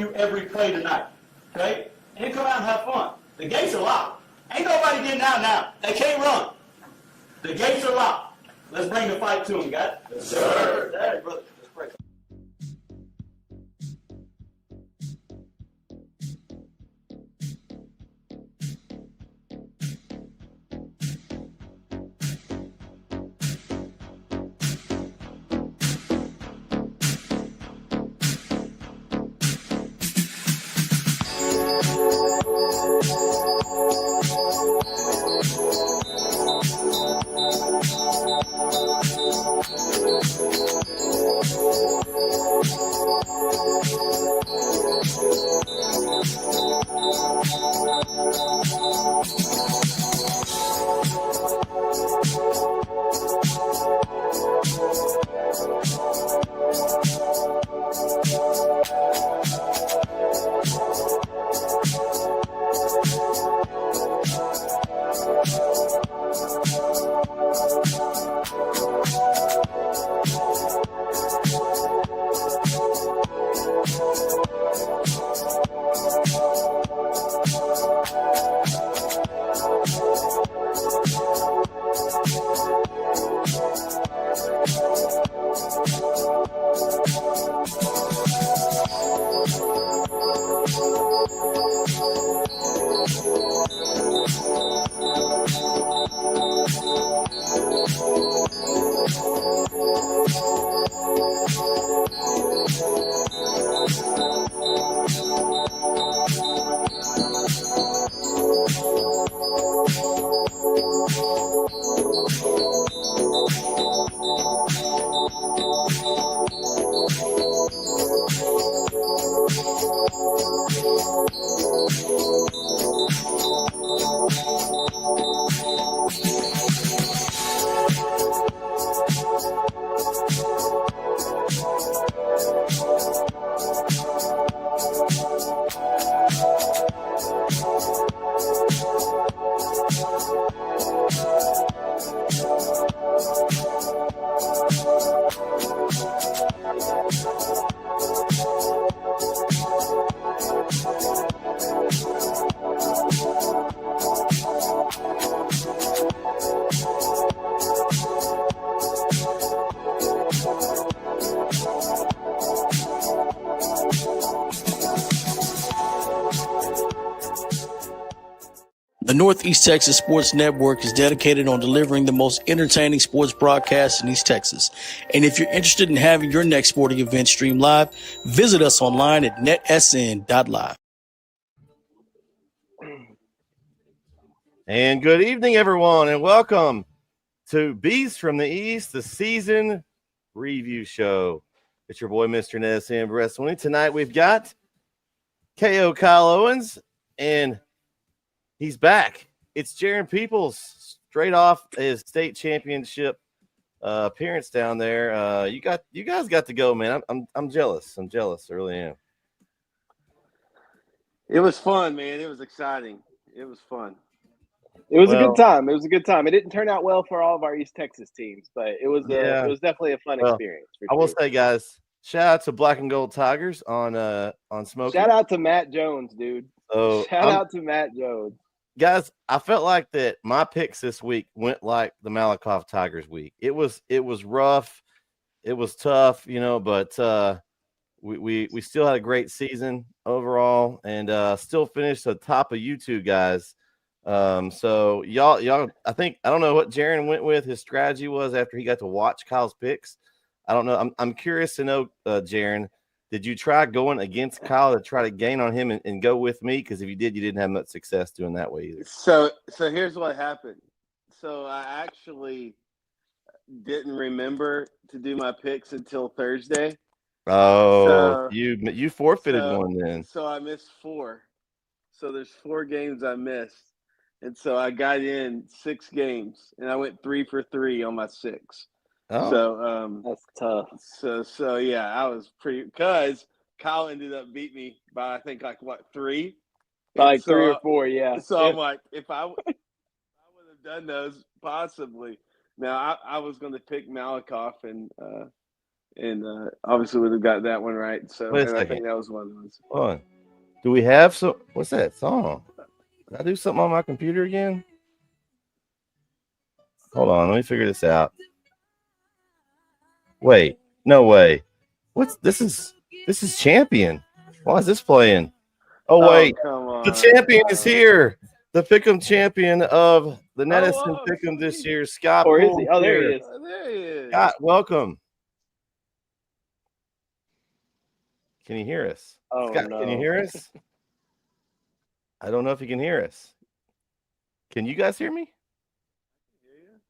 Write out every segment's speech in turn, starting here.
you every play tonight. Okay? And then come out and have fun. The gates are locked. Ain't nobody getting out now. They can't run. The gates are locked. Let's bring the fight to them, guys. Yes, sir. Hey, brother. Let's pray. The Northeast Texas Sports Network is dedicated on delivering the most entertaining sports broadcasts in East Texas. And if you're interested in having your next sporting event streamed live, visit us online at netsn.live. And good evening, everyone, and welcome to bEast from the East, the season review show. It's your boy, Mr. NETSN Wrestling. Tonight we've got KO Kyle Owens, and he's back. It's Jaron Peoples, straight off his state championship appearance down there. You guys got to go, man. I'm jealous. I'm jealous. I really am. It was fun, man. It was exciting. It was fun. It was a good time. It was a good time. It didn't turn out well for all of our East Texas teams, but it was definitely a fun experience. I will say, guys, shout out to Black and Gold Tigers on Smokey. Shout out to Matt Jones, dude. Shout out to Matt Jones. Guys, I felt like that my picks this week went like the Malakoff Tigers week. It was rough. It was tough, but we still had a great season overall and still finished the top of you two guys. So y'all, I don't know what Jaron went with. His strategy was after he got to watch Kyle's picks. I don't know. I'm curious to know, Jaron, did you try going against Kyle to try to gain on him and go with me? Because if you did, you didn't have much success doing that way either. So here's what happened. So I actually didn't remember to do my picks until Thursday. Oh, you forfeited one then. So I missed 4. So there's 4 games I missed. And so I got in 6 games, and I went 3 for 3 on my 6. Oh, so that's tough. So yeah, I was pretty because Kyle ended up beat me by I think 3, like 3 or 4, yeah. So I'm like, if I would have done those possibly. Now I was going to pick Malakoff and and obviously would have got that one right. So, Wait a and I second. think that was one of those. Hold on. Do we have some? What's that song? Did I do something on my computer again? Hold on. Let me figure this out. Wait. No way. What's this? This is Champion. Why is this playing? Oh wait. Come on. The champion is here. The Pick'em champion of the NETSN wow, Pick'em this year, Scott. Or is Poole he? Oh, there he here. is. Oh, there he is. Scott, welcome. Can you hear us? Oh, Scott, no. can you hear us? I don't know if you can hear us. Can you guys hear me?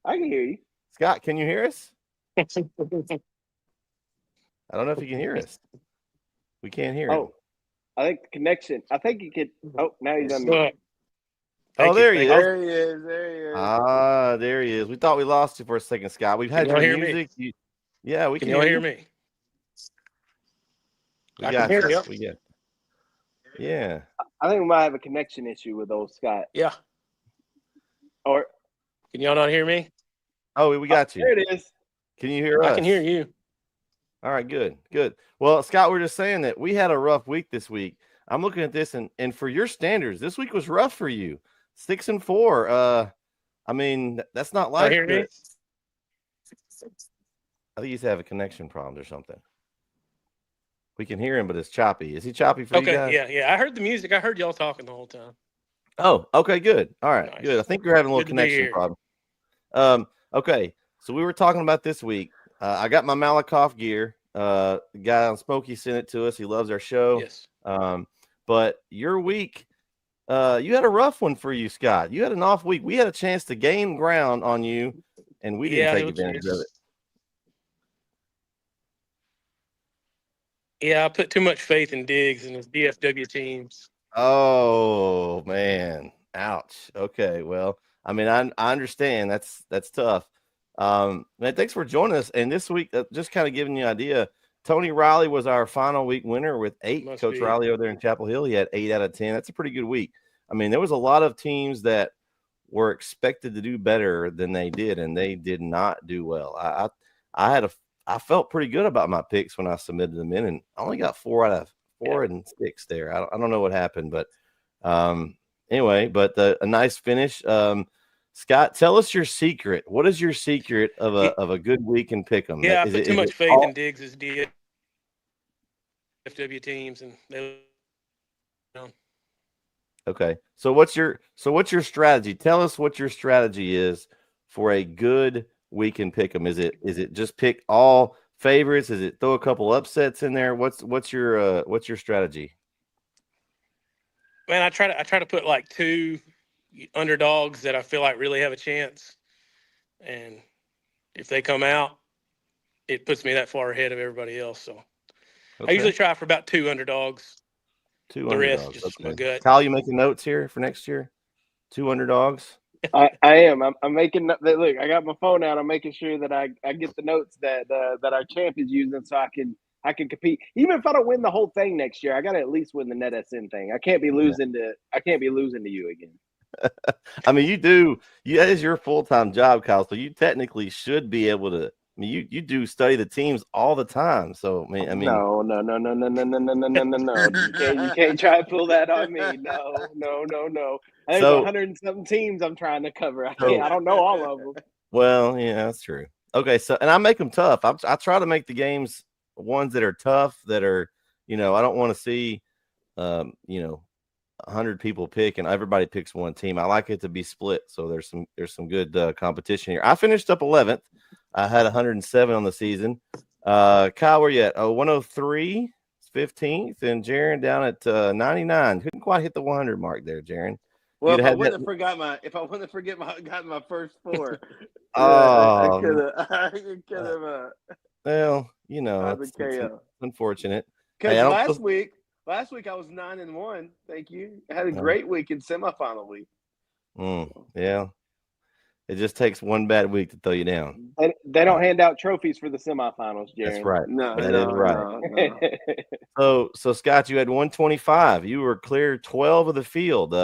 I can hear you. Scott, can you hear us? I don't know if you can hear us. We can't hear him. Oh, I think the connection. I think you could. Oh, now he's on mute. Oh, there he is. There he is. There he is. Ah, there he is. We thought we lost you for a second, Scott. We've had Can y'all your hear me? music. Yeah, we Can can y'all hear hear you. me? We I got can hear you. you. We got. Yeah. I think we might have a connection issue with old Scott. Yeah. Or Can y'all not hear me? Oh, we got you. there it is. Can you hear us? I can hear you. All right, good. Well, Scott, we're just saying that we had a rough week this week. I'm looking at this, and for your standards, this week was rough for you. 6-4. I mean, that's not like hear me? I think he's having connection problems or something. We can hear him, but it's choppy. Is he choppy for you guys? Okay, yeah. I heard the music. I heard y'all talking the whole time. Oh, okay, good. All right, Nice. good. I think you're having a little Good to be connection here. problem. Okay, so we were talking about this week. I got my Malakoff gear. The guy on Smokey sent it to us. He loves our show. Yes. But your week, you had a rough one for you, Scott. You had an off week. We had a chance to gain ground on you, and we didn't take advantage of it. Yeah, I put too much faith in Diggs and his DFW teams. Oh man, ouch. Okay, well, I mean, I understand that's tough. Man, thanks for joining us. And this week, just kind of giving you an idea, Tony Riley was our final week winner with 8. Must Coach be. Riley over there in Chapel Hill, he had 8 out of 10. That's a pretty good week. I mean, there was a lot of teams that were expected to do better than they did, and they did not do well. I felt pretty good about my picks when I submitted them in, and I only got 4 out of 4 and 6 there. I don't know what happened, but anyway, but a nice finish. Scott, tell us your secret. What is your secret of a good week in pick'em? Yeah, I put too much faith in Diggs' DFW teams, and they. Okay, so what's your strategy? Tell us what your strategy is for a good week in pick'em. Is it just pick all favorites? Is it throw a couple upsets in there? What's your strategy? Man, I try to put like 2 underdogs that I feel like really have a chance, and if they come out, it puts me that far ahead of everybody else. So I usually try for about 2 underdogs. 2 the underdogs. rest just my gut. Kyle, you making notes here for next year? 2 underdogs. I am. I'm making. Look, I got my phone out. I'm making sure that I get the notes that our champ is using, so I can compete. Even if I don't win the whole thing next year, I got to at least win the NETSN thing. I can't be losing to you again. I mean, that is your full-time job, Kyle. So you technically should be able to. I mean, you do study the teams all the time. So I mean, no. You can't try to pull that on me. No. I think 100 and something teams I'm trying to cover. I don't know all of them. Well, yeah, that's true. Okay, so and I make them tough. I try to make the games ones that are tough. That are, I don't want to see, 100 people pick and everybody picks one team. I like it to be split. So there's some good competition here. I finished up 11th. I had 107 on the season. Kyle, where you at? 103, 15th, and Jaron down at 99. Couldn't quite hit the 100 mark there, Jaron. Well, if I wouldn't have gotten my first 4, I could have. Well, it's unfortunate. Because last week I was 9-1. Thank you. I had a great week in semifinal week. Yeah. It just takes one bad week to throw you down. They don't hand out trophies for the semifinals, Jaron. That's right. No, that is right. No. So Scott, you had 125. You were clear 12 of the field.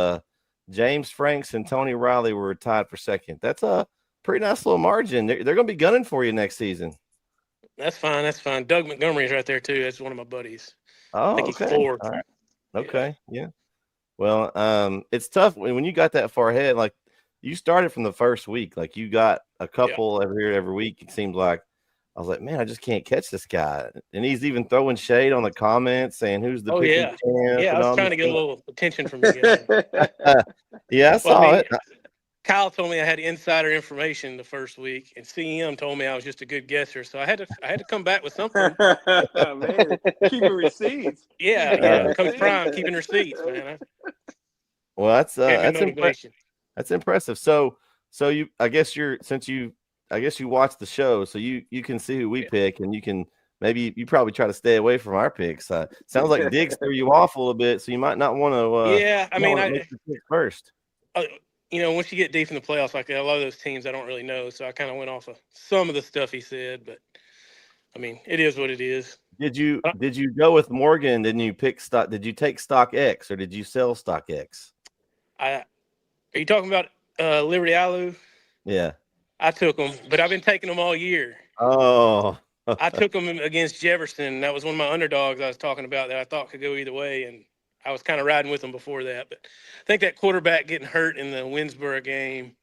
James Franks and Tony Riley were tied for second. That's a pretty nice little margin. They're going to be gunning for you next season. That's fine. That's fine. Doug Montgomery's right there too. That's one of my buddies. I Oh, think he's okay. 4th. All right. Okay. Yeah. Well, it's tough when you got that far ahead. Like you started from the first week. Like you got a couple every week. It seems like I was like, man, I just can't catch this guy. And he's even throwing shade on the comments saying who's the picking champ. Yeah, I was and trying to get a little attention from you guys. Yeah, I saw it. Kyle told me I had insider information the first week, and CM told me I was just a good guesser. So I had to come back with something. Man, keeping receipts. Yeah, Coach Prime keeping receipts, man. Well, that's motivation. That's impressive. So you, I guess you watch the show, so you can see who we pick, and you probably try to stay away from our picks. Sounds like Diggs threw you off a little bit, so you might not want to. Yeah, I mean, make the pick first. Once you get deep in the playoffs, like a lot of those teams, I don't really know, so I kind of went off of some of the stuff he said. But I mean, it is what it is. Did you go with Morgan? Didn't you pick stock? Did you take stock X or did you sell stock X? Are you talking about Liberty Alu? Yeah, I took them, but I've been taking them all year. Oh, I took them against Jefferson. That was one of my underdogs I was talking about that I thought could go either way, and I was kind of riding with them before that. But I think that quarterback getting hurt in the Winsboro game,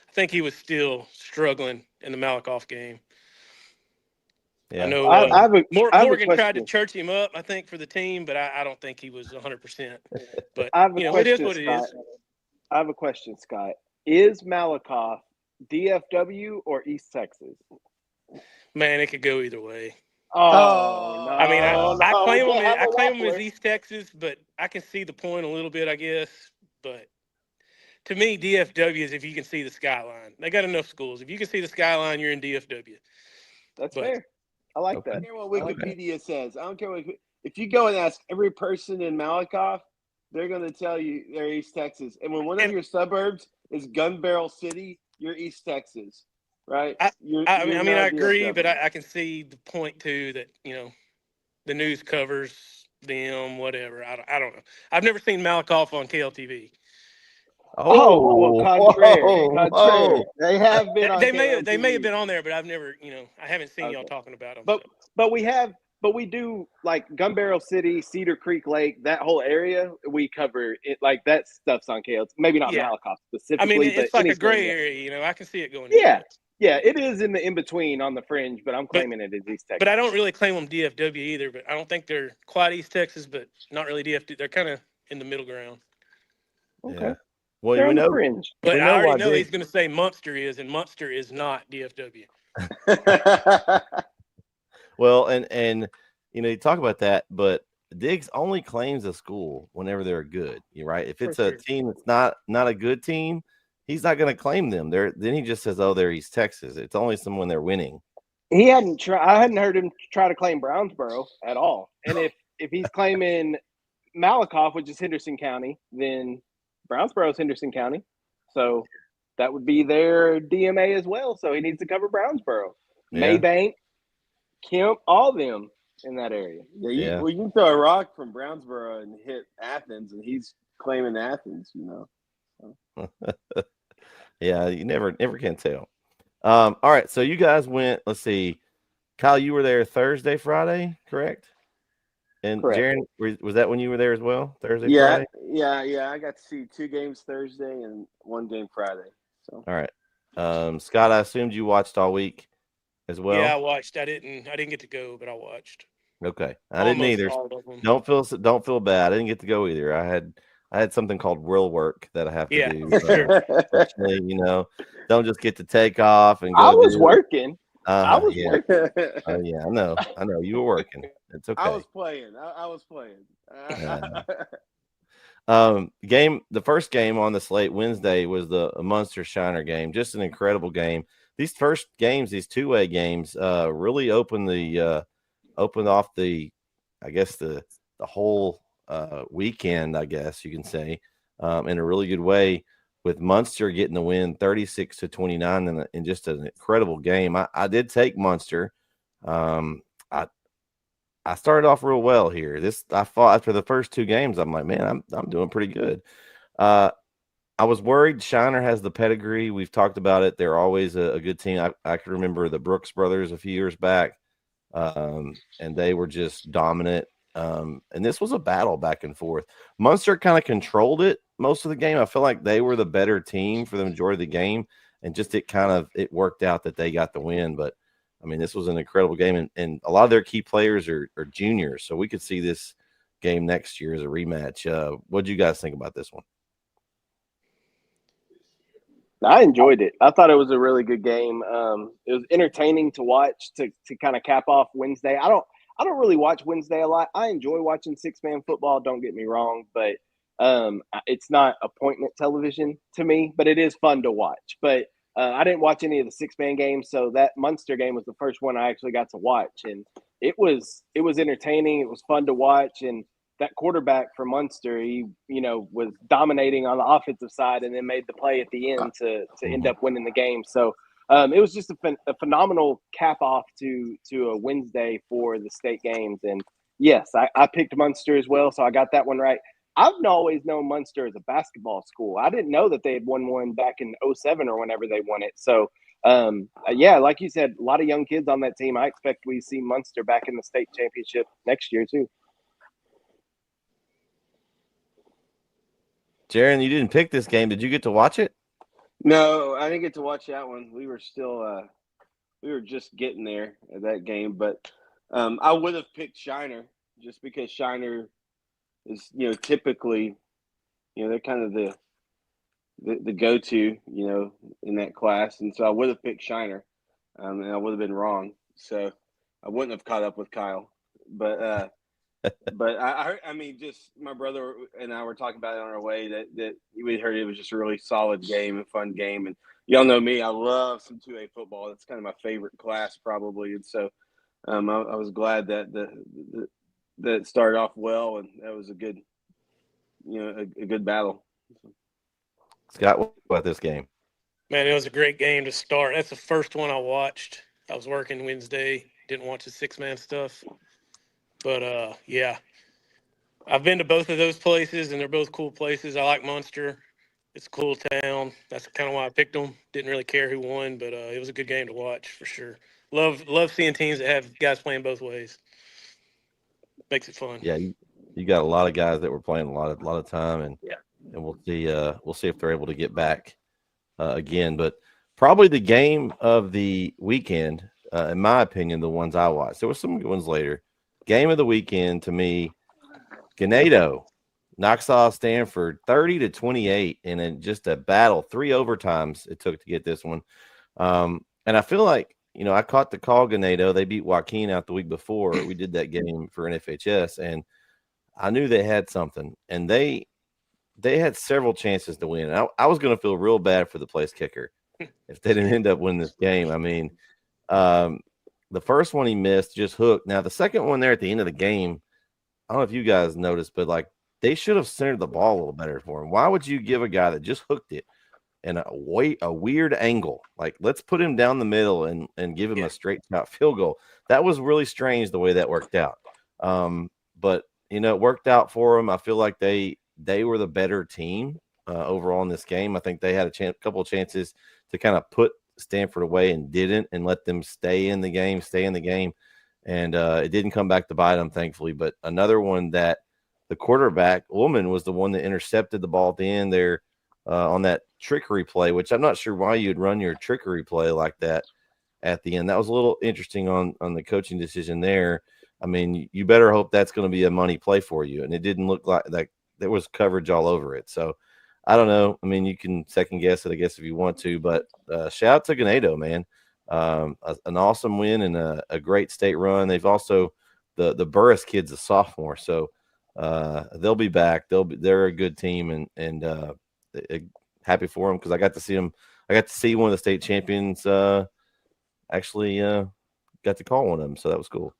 I think he was still struggling in the Malakoff game. yeah. I know Morgan tried to church him up, I think, for the team, but I don't think he was 100%. But, it is what it is. I have a question, Scott. Is Malakoff DFW or East Texas? Man, it could go either way. Oh, no. I mean, I claim him as East Texas, but I can see the point a little bit, I guess. But to me, DFW is if you can see the skyline. They got enough schools. If you can see the skyline, you're in DFW. That's fair. I like that. I don't care what Wikipedia says. I don't care if you go and ask every person in Malakoff, they're going to tell you they're East Texas. And when one of your suburbs is Gun Barrel City, you're East Texas, right? I agree, but I can see the point too that the news covers them, whatever. I don't know. I've never seen Malakoff on KLTV. Contrary. They have been. They may have been on there, but I've never. I haven't seen y'all talking about them. But we do like Gun Barrel City, Cedar Creek Lake, that whole area. We cover it like that stuff's on KLTV. Maybe not Malakoff specifically. I mean, it's like a gray area. I can see it going. Yeah, it is in the in between on the fringe, but I'm claiming it as East Texas. But I don't really claim them DFW either. But I don't think they're quite East Texas, but not really DFW. They're kind of in the middle ground. Okay. Yeah. Well, we know fringe. But I already know he's going to say Munster is, and Munster is not DFW. Well, and you talk about that, but Diggs only claims a school whenever they're good. You're right. If it's a team that's not a good team, he's not going to claim them. Then he just says, "Oh, they're East Texas." It's only when they're winning. I hadn't heard him try to claim Brownsboro at all. And if he's claiming Malakoff, which is Henderson County, then Brownsboro is Henderson County. So that would be their DMA as well. So he needs to cover Brownsboro, Maybank, Kemp, all of them in that area. Well, you can throw a rock from Brownsboro and hit Athens, and he's claiming Athens, So. Yeah, you never can tell. All right, so you guys went. Let's see, Kyle, you were there Thursday, Friday, correct? And correct. Jaron, was that when you were there as well? Thursday, Friday? Yeah. I got to see 2 games Thursday and 1 game Friday. So. All right, Scott, I assumed you watched all week as well. Yeah, I watched. I didn't get to go, but I watched. Okay, I didn't either. Don't feel bad. I didn't get to go either. I had something called real work that I have to do. Fortunately, don't just get to take off and go. I was working. I was working. Yeah, I know. You were working. It's okay. I was playing. I was playing. The first game on the slate Wednesday was the Munster Shiner game. Just an incredible game. These first games, these two-way games, really opened off the whole weekend, I guess you can say, in a really good way, with Munster getting the win 36-29 in just an incredible game. I did take Munster. I started off real well here. I thought after the first 2 games, I'm like, man, I'm doing pretty good. I was worried. Shiner has the pedigree. We've talked about it. They're always a good team. I can remember the Brooks brothers a few years back. and they were just dominant. And this was a battle back and forth. Munster kind of controlled it most of the game. I feel like they were the better team for the majority of the game, and just it worked out that they got the win. But I mean, this was an incredible game, and a lot of their key players are juniors, so we could see this game next year as a rematch. What do you guys think about this one? I enjoyed it. I thought it was a really good game. It was entertaining to watch to kind of cap off Wednesday. I don't really watch Wednesday a lot. I enjoy watching 6-man football. Don't get me wrong, but it's not appointment television to me. But it is fun to watch. But I didn't watch any of the 6-man games, so that Munster game was the first one I actually got to watch, and it was entertaining. It was fun to watch, and that quarterback for Munster, he was dominating on the offensive side, and then made the play at the end to end up winning the game. So it was just a phenomenal cap off to a Wednesday for the state games. And yes, I picked Munster as well, so I got that one right. I've always known Munster as a basketball school. I didn't know that they had won one back in 2007 or whenever they won it. So yeah, like you said, a lot of young kids on that team. I expect we see Munster back in the state championship next year too. Jaron, you didn't pick this game. Did you get to watch it? No, I didn't get to watch that one. We were still we were just getting there at that game, but I would have picked Shiner just because Shiner is, typically, they're kind of the go-to, in that class. And so I would have picked Shiner, and I would have been wrong. So I wouldn't have caught up with Kyle. But but I mean, just my brother and I were talking about it on our way that we heard it was just a really solid game and fun game. And y'all know me, I love some 2A football. It's kind of my favorite class probably. And so I was glad that that it started off well, and that was a good, a good battle. Scott, what about this game? Man, it was a great game to start. That's the first one I watched. I was working Wednesday, didn't watch the 6-man stuff. But, yeah, I've been to both of those places, and they're both cool places. I like Munster. It's a cool town. That's kind of why I picked them. Didn't really care who won, but it was a good game to watch for sure. Love seeing teams that have guys playing both ways. Makes it fun. Yeah, you got a lot of guys that were playing a lot of time, and we'll see if they're able to get back again. But probably the game of the weekend, in my opinion, the ones I watched. There were some good ones later. Game of the weekend to me, Ganado knocks off Stanford 30-28 in just a battle. 3 overtimes it took to get this one. And I feel like, I caught the call Ganado. They beat Joaquin out the week before. We did that game for NFHS, and I knew they had something. And they had several chances to win. And I was going to feel real bad for the place kicker if they didn't end up winning this game. I mean, the first one he missed, just hooked. Now, the second one there at the end of the game, I don't know if you guys noticed, but they should have centered the ball a little better for him. Why would you give a guy that just hooked it in a weird angle? Let's put him down the middle and give him a straight shot field goal. That was really strange the way that worked out. But it worked out for them. I feel like they were the better team overall in this game. I think they had a couple of chances to kind of put Stanford away and didn't, and let them stay in the game. And it didn't come back to bite them, thankfully. But another one that the quarterback, Woman, was the one that intercepted the ball at the end there on that trickery play, which I'm not sure why you'd run your trickery play like that at the end. That was a little interesting on the coaching decision there. I mean, you better hope that's going to be a money play for you. And it didn't look like that. There was coverage all over it. So I don't know. I mean, you can second guess it, I guess, if you want to. But shout out to Ganado, man. An awesome win and a great state run. They've also the Burris kid's a sophomore, so they'll be back. They're a good team, and happy for them because I got to see them. I got to see one of the state champions actually got to call one of them, so that was cool.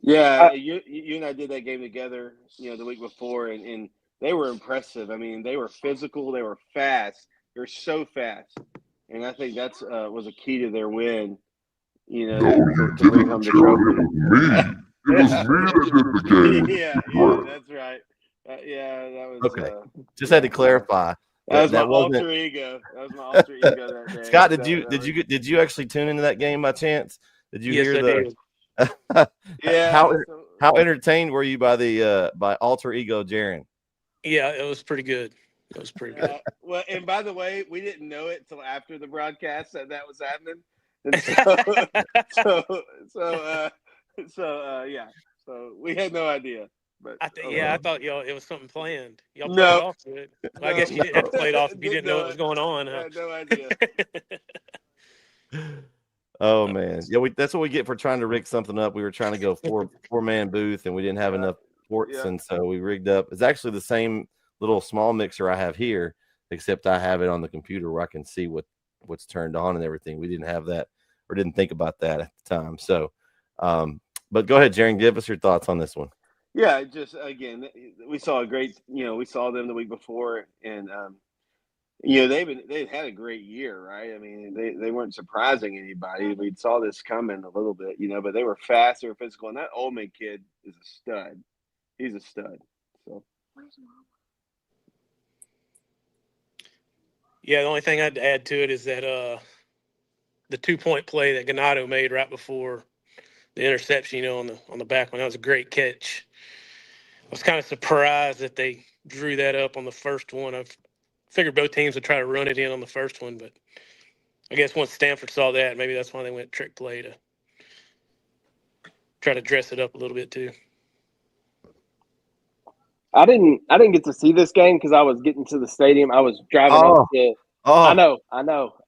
Yeah, you and I did that game together, the week before, and they were impressive. I mean, they were physical, they were fast, they were so fast, and I think that's was a key to their win. To bring home the trophy. It was me that did the game. Yeah, that's right. That was okay. Just had to clarify. That was my alter ego. That was my alter ego that day. Scott, did you actually tune into that game by chance? Did you hear the? Did. Yeah. How entertained were you by the by Alter Ego Jaren? Yeah, it was pretty good. It was pretty good. Well, and by the way, we didn't know it till after the broadcast that was happening, and yeah. So we had no idea. But I thought it was something planned. Y'all played No. off to it. Well, I guess you didn't have to play it off if you didn't know what was going on. I Huh? had no idea. Oh man, yeah, that's what we get for trying to rig something up. We were trying to go four-man booth, and we didn't have enough ports, and so we rigged up. It's actually the same little small mixer I have here, except I have it on the computer where I can see what's turned on and everything. We didn't have that or didn't think about that at the time. So, but go ahead, Jaren, give us your thoughts on this one. Yeah, just again, we saw a great. We saw them the week before, and they've had a great year, right? I mean, they weren't surprising anybody. We saw this coming a little bit, but they were fast, they were physical, and that Ullman kid is a stud. He's a stud. So. Yeah, the only thing I'd add to it is that the 2-point play that Ganado made right before the interception, on the back one, that was a great catch. I was kind of surprised that they drew that up on the first one. I figured both teams would try to run it in on the first one, but I guess once Stanford saw that, maybe that's why they went trick play to try to dress it up a little bit too. I didn't get to see this game because I was getting to the stadium. I was driving up to. I know.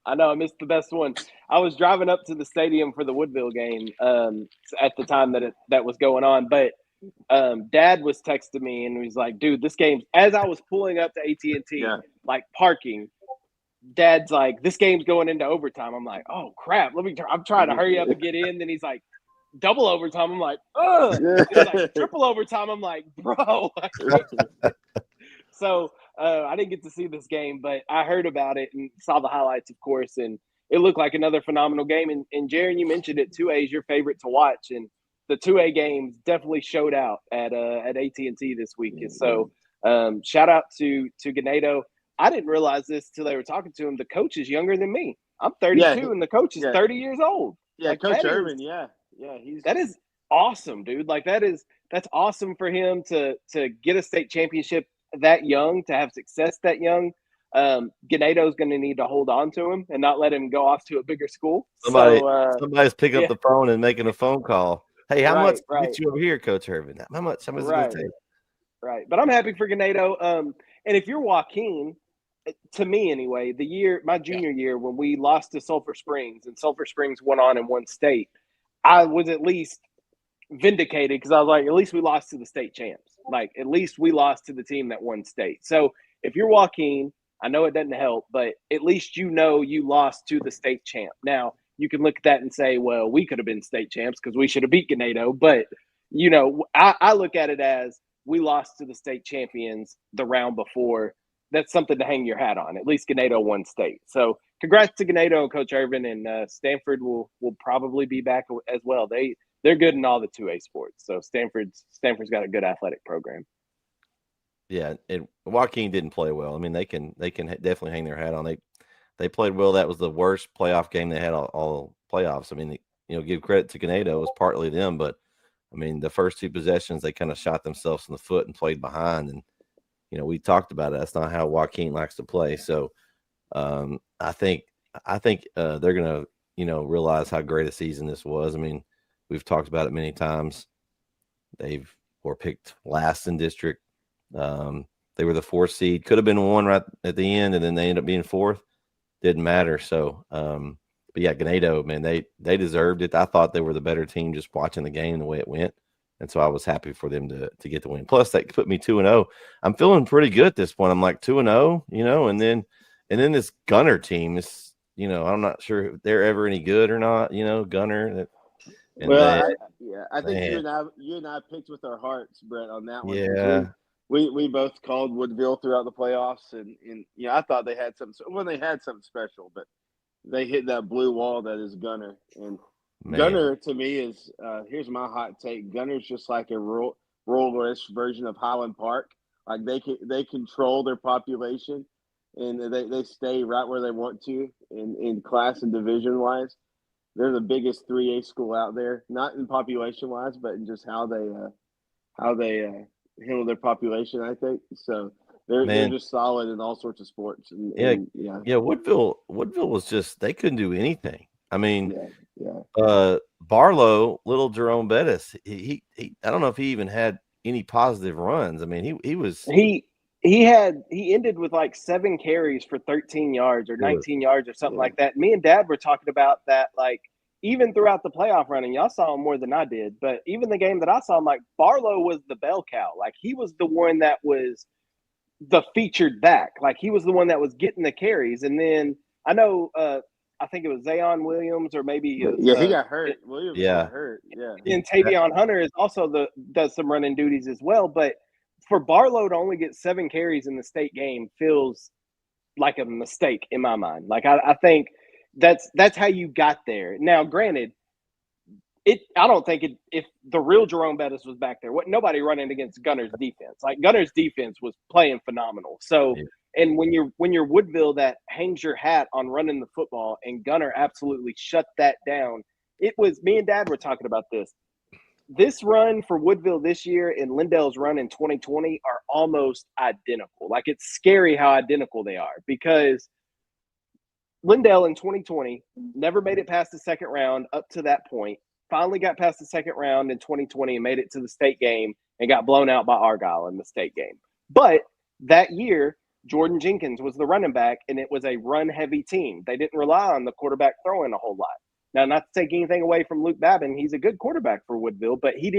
I missed the best one. I was driving up to the stadium for the Woodville game at the time that was going on. But Dad was texting me and he was like, "Dude, this game's." As I was pulling up to AT&T, like parking, Dad's like, "This game's going into overtime." I'm like, "Oh crap! I'm trying to hurry up and get in." Then he's like, "Double overtime." I'm like, "Ugh!" He's like, "Triple overtime." I'm like, "Bro." So I didn't get to see this game, but I heard about it and saw the highlights, of course, and it looked like another phenomenal game. And Jaren, you mentioned it. 2A is your favorite to watch, and the 2A games definitely showed out at AT&T this week. And so shout out to Ganado. I didn't realize this till they were talking to him. The coach is younger than me. I'm 32, and the coach is 30 years old. Yeah, like, Coach Irvin. That is awesome, dude. Like that's awesome for him to get a state championship that young, to have success that young. Ganado's going to need to hold on to him and not let him go off to a bigger school. Somebody's picking up the phone and making a phone call. Hey, how much get you over here, Coach Irvin? How much is it going to take? Right. But I'm happy for Ganado. And if you're Joaquin, to me anyway, my junior year when we lost to Sulphur Springs and Sulphur Springs went on and won state, I was at least vindicated because I was like, at least we lost to the state champs. Like, at least we lost to the team that won state. So if you're Joaquin, I know it doesn't help, but at least you lost to the state champ. Now, you can look at that and say, well, we could have been state champs because we should have beat Ganado. But, I look at it as we lost to the state champions the round before. That's something to hang your hat on. At least Ganado won state. So congrats to Ganado and Coach Irvin, and Stanford will probably be back as well. They're good in all the 2A sports. So Stanford's got a good athletic program. Yeah, and Joaquin didn't play well. I mean, they can definitely hang their hat on. They played well. That was the worst playoff game they had all playoffs. I mean, give credit to Ganado. It was partly them, but I mean, the first two possessions they kind of shot themselves in the foot and played behind. And we talked about it. That's not how Joaquin likes to play. So I think they're gonna realize how great a season this was. I mean, we've talked about it many times. They were picked last in district. They were the 4th seed. Could have been 1 right at the end, and then they ended up being 4th. Didn't matter. So, but yeah, Ganado, man, they deserved it. I thought they were the better team just watching the game the way it went, and so I was happy for them to get the win. Plus, that put me 2-0. I'm feeling pretty good at this point. I'm like 2-0, and then this Gunner team is, I'm not sure if they're ever any good or not. Gunner. I think you and I picked with our hearts, Brett, on that one. Yeah. We both called Woodville throughout the playoffs, and I thought they had something. Well, they had something special, but they hit that blue wall that is Gunner. And Gunner to me is here's my hot take. Gunner's just like a rural-ish version of Highland Park. Like they control their population, and they stay right where they want to in class and division wise. they're the biggest 3A school out there, not in population wise, but in just how they handle their population. I think so. They're Man, just solid in all sorts of sports. And, yeah, yeah, yeah. Woodville was just they couldn't do anything. I mean, yeah. Barlow, little Jerome Bettis, he I don't know if he even had any positive runs. I mean, he was He ended with like 7 carries for 13 yards or 19 yards or something like that. Me and Dad were talking about that, like, even throughout the playoff running, y'all saw him more than I did. But even the game that I saw him, like, Barlow was the bell cow. Like, he was the one that was the featured back. Like, he was the one that was getting the carries. And then I know, I think it was Zayon Williams, or maybe it was, he got hurt. Williams got hurt. Yeah. And Tavion Hunter is also does some running duties as well. But for Barlow to only get 7 carries in the state game feels like a mistake in my mind. Like, I think that's how you got there. Now, granted, I don't think if the real Jerome Bettis was back there, nobody running against Gunner's defense. Like, Gunner's defense was playing phenomenal. So, and when you're Woodville that hangs your hat on running the football, and Gunner absolutely shut that down. It was, me and Dad were talking about this. This run for Woodville this year and Lindell's run in 2020 are almost identical. Like, it's scary how identical they are, because Lindell in 2020 never made it past the second round up to that point. Finally got past the second round in 2020 and made it to the state game and got blown out by Argyle in the state game. But that year, Jordan Jenkins was the running back, and it was a run-heavy team. They didn't rely on the quarterback throwing a whole lot. Now, not to take anything away from Luke Babin, he's a good quarterback for Woodville, but he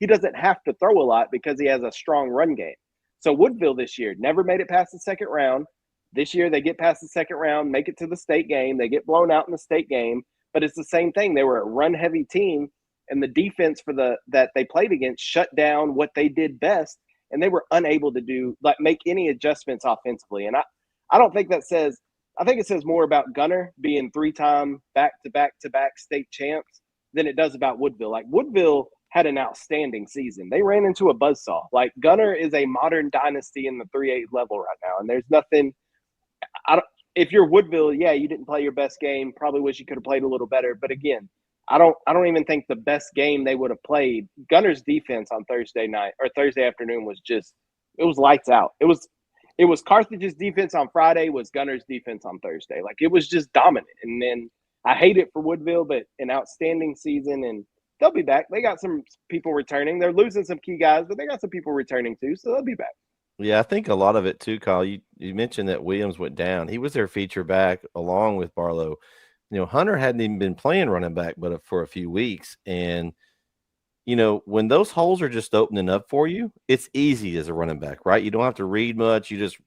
doesn't have to throw a lot because he has a strong run game. So Woodville this year never made it past the second round. This year they get past the second round, make it to the state game. They get blown out in the state game, but it's the same thing. They were a run-heavy team, and the defense that they played against shut down what they did best, and they were unable to make any adjustments offensively. And I don't think that says – I think it says more about Gunner being 3-time back-to-back state champs than it does about Woodville. Like, Woodville had an outstanding season. They ran into a buzzsaw. Like, Gunner is a modern dynasty in the 3A level right now, and there's nothing – if you're Woodville, yeah, you didn't play your best game. Probably wish you could have played a little better. But again, I don't even think the best game they would have played. Gunner's defense on Thursday night or Thursday afternoon was just – it was lights out. It was Carthage's defense on Friday, was Gunner's defense on Thursday. Like, it was just dominant. And then I hate it for Woodville, but an outstanding season, and they'll be back. They got some people returning. They're losing some key guys, but they got some people returning too, so they'll be back. Yeah, I think a lot of it too, Kyle. You mentioned that Williams went down. He was their feature back along with Barlow. You know, Hunter hadn't even been playing running back but for a few weeks, and you know, when those holes are just opening up for you, it's easy as a running back, right? You don't have to read much. You just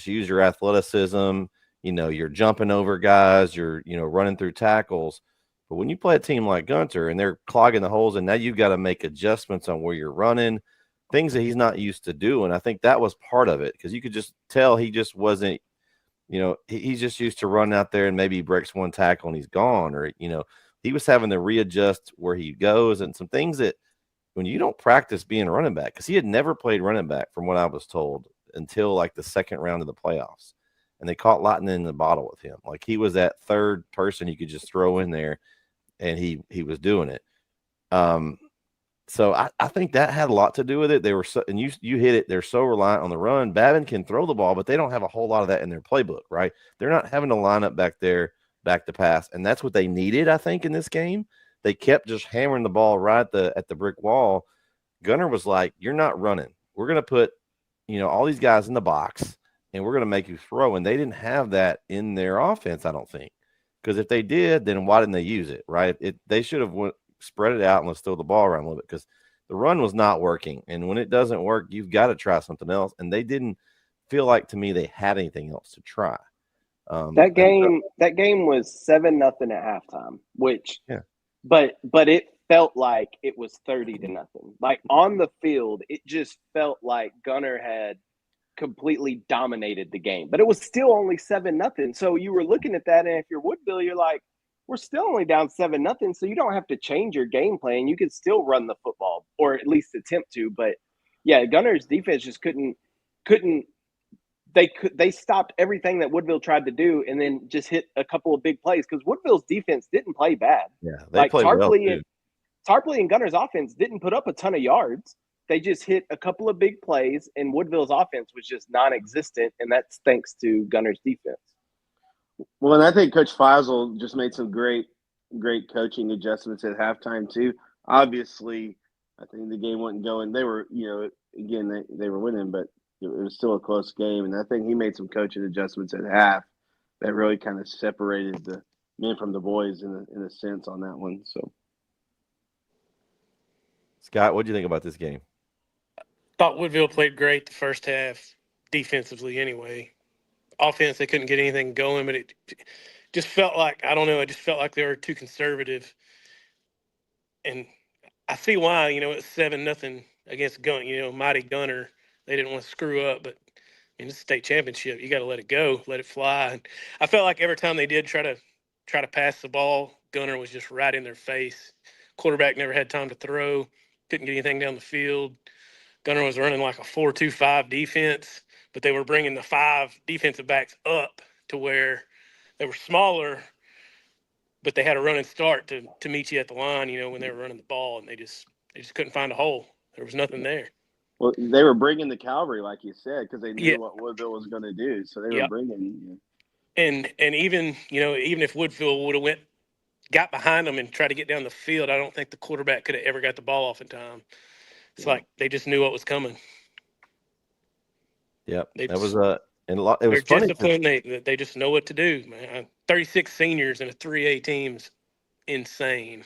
use your athleticism. You know, you're jumping over guys. You're, running through tackles. But when you play a team like Gunter and they're clogging the holes, and now you've got to make adjustments on where you're running, things that he's not used to doing. I think that was part of it, because you could just tell he just wasn't, he's just used to running out there and maybe he breaks one tackle and he's gone, or, he was having to readjust where he goes and some things that, when you don't practice being a running back, because he had never played running back from what I was told until like the second round of the playoffs, and they caught lightning in the bottle with him. Like, he was that third person you could just throw in there, and he was doing it. So I think that had a lot to do with it. They were so, and you hit it. They're so reliant on the run. Babin can throw the ball, but they don't have a whole lot of that in their playbook, right? They're not having to line up back there, back to pass, and that's what they needed, I think, in this game. They kept just hammering the ball right at the brick wall. Gunner was like, "You're not running. We're going to put, all these guys in the box, and we're going to make you throw." And they didn't have that in their offense, I don't think. Because if they did, then why didn't they use it, right? They should have spread it out and let's throw the ball around a little bit, because the run was not working. And when it doesn't work, you've got to try something else. And they didn't feel like, to me, they had anything else to try. That game was 7-0 at halftime, which yeah. But it felt like it was 30-0. Like, on the field, it just felt like Gunner had completely dominated the game. But it was still only 7-0. So you were looking at that, and if you're Woodville, you're like, we're still only down 7-0, so you don't have to change your game plan. You could still run the football, or at least attempt to. But yeah, Gunner's defense just couldn't they stopped everything that Woodville tried to do, and then just hit a couple of big plays because Woodville's defense didn't play bad. Yeah, they Like played well too. Tarpley and Gunner's offense didn't put up a ton of yards. They just hit a couple of big plays, and Woodville's offense was just non-existent, and that's thanks to Gunner's defense. Well, and I think Coach Feisel just made some great coaching adjustments at halftime too. Obviously, I think the game wasn't going. They were, again, they were winning, but it was still a close game. And I think he made some coaching adjustments at half that really kind of separated the men from the boys in a sense on that one. So, Scott, what do you think about this game? Thought Woodville played great the first half, defensively anyway. Offense, they couldn't get anything going, but it just felt like, I don't know, it just felt like they were too conservative. And I see why, it's 7-0 against Mighty Gunner. They didn't want to screw up, but it's a state championship. You got to let it go, let it fly. And I felt like every time they did try to pass the ball, Gunner was just right in their face. Quarterback never had time to throw, couldn't get anything down the field. Gunner was running like a 4-2-5 defense, but they were bringing the 5 defensive backs up to where they were smaller, but they had a running start to meet you at the line, when they were running the ball, and they just couldn't find a hole. There was nothing there. Well, they were bringing the cavalry, like you said, because they knew what Woodville was going to do. So they were bringing. And even if Woodville would have got behind them and tried to get down the field, I don't think the quarterback could have ever got the ball off in time. It's like they just knew what was coming. Yep, it was funny. Discipline. They just know what to do, man. 36 seniors in a 3A team's insane.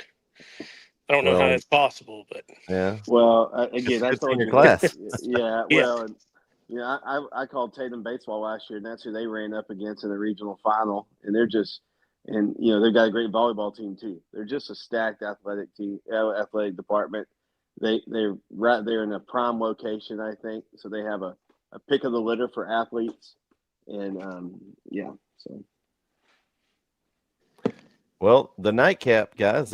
I don't know how that's possible, but yeah. Well, again, I told you, class. Yeah. Well, I called Tatum baseball last year, and that's who they ran up against in the regional final. And they're just, they've got a great volleyball team too. They're just a stacked athletic department. They're right there in a prime location, I think. So they have a pick of the litter for athletes, and so. Well, the nightcap, guys,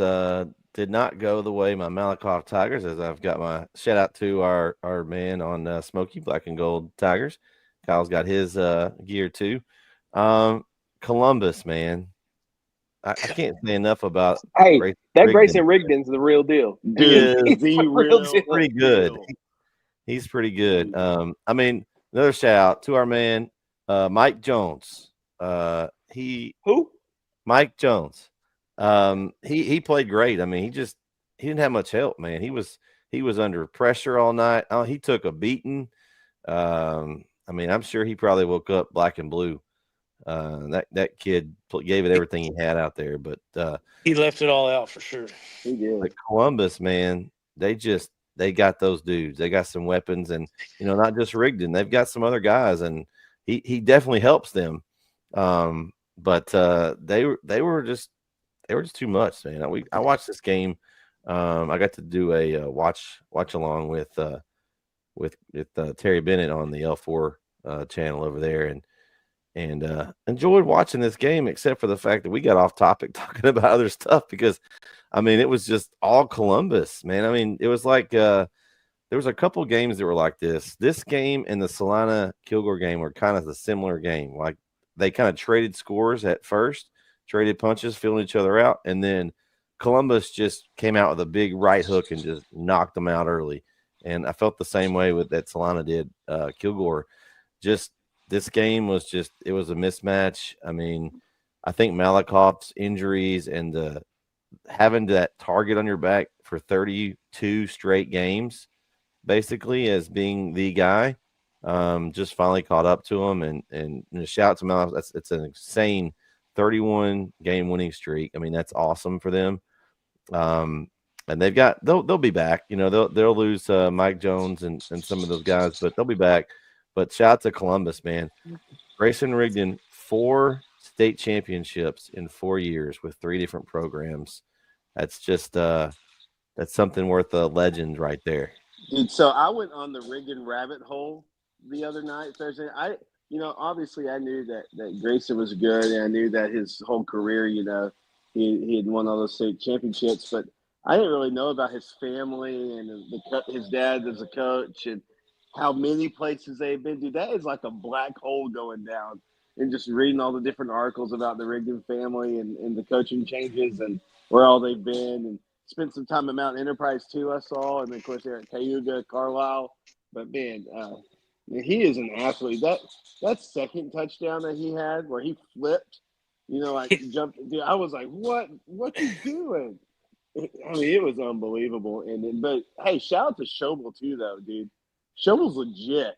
did not go the way my Malakoff Tigers, as I've got my shout out to our man on Smoky Black and Gold Tigers. Kyle's got his gear too. Columbus, man. I can't say enough about Grayson Rigdon's the real deal. Dude, he's the real deal. Pretty good. He's pretty good. Another shout out to our man, Mike Jones. Who? Mike Jones. He played great. He didn't have much help, man. He was under pressure all night. Oh, he took a beating. I'm sure he probably woke up black and blue. That kid gave it everything he had out there, but he left it all out for sure. He did. Like Columbus, man, they got those dudes. They got some weapons, and not just Rigdon. They've got some other guys, and he definitely helps them. But they were just too much, man. I watched this game. I got to do a watch along with Terry Bennett on the L4 channel over there, and enjoyed watching this game, except for the fact that we got off topic talking about other stuff because, it was just all Columbus, man. It was like there was a couple games that were like this. This game and the Salina-Kilgore game were kind of a similar game. Like they kind of traded scores at first, traded punches, filling each other out, and then Columbus just came out with a big right hook and just knocked them out early. And I felt the same way with that Salina did. Kilgore, just this game was it was a mismatch. I think Malakoff's injuries and having that target on your back for 32 straight games, basically as being the guy, just finally caught up to him. And shout out to Malakoff. It's an insane 31 game winning streak. That's awesome for them. And they'll be back. They'll lose Mike Jones and some of those guys, but they'll be back. But shout out to Columbus, man. Grayson Rigdon, 4 state championships in 4 years with 3 different programs. That's just that's something worth a legend right there. Dude, so I went on the Rigdon rabbit hole the other night, Thursday. Obviously I knew that Grayson was good, and I knew that his whole career, he had won all those state championships, but I didn't really know about his family and his dad as a coach. And how many places they've been to. That is like a black hole going down. And just reading all the different articles about the Rigdon family and the coaching changes and where all they've been, and spent some time at Mountain Enterprise too, I saw, and then of course they're at Cayuga, Carlisle. But man, he is an athlete. That second touchdown that he had where he flipped, like jumped. Dude, I was like, what you doing? I mean, it was unbelievable. But hey, shout out to Schobel too, though, dude. Schobel's legit.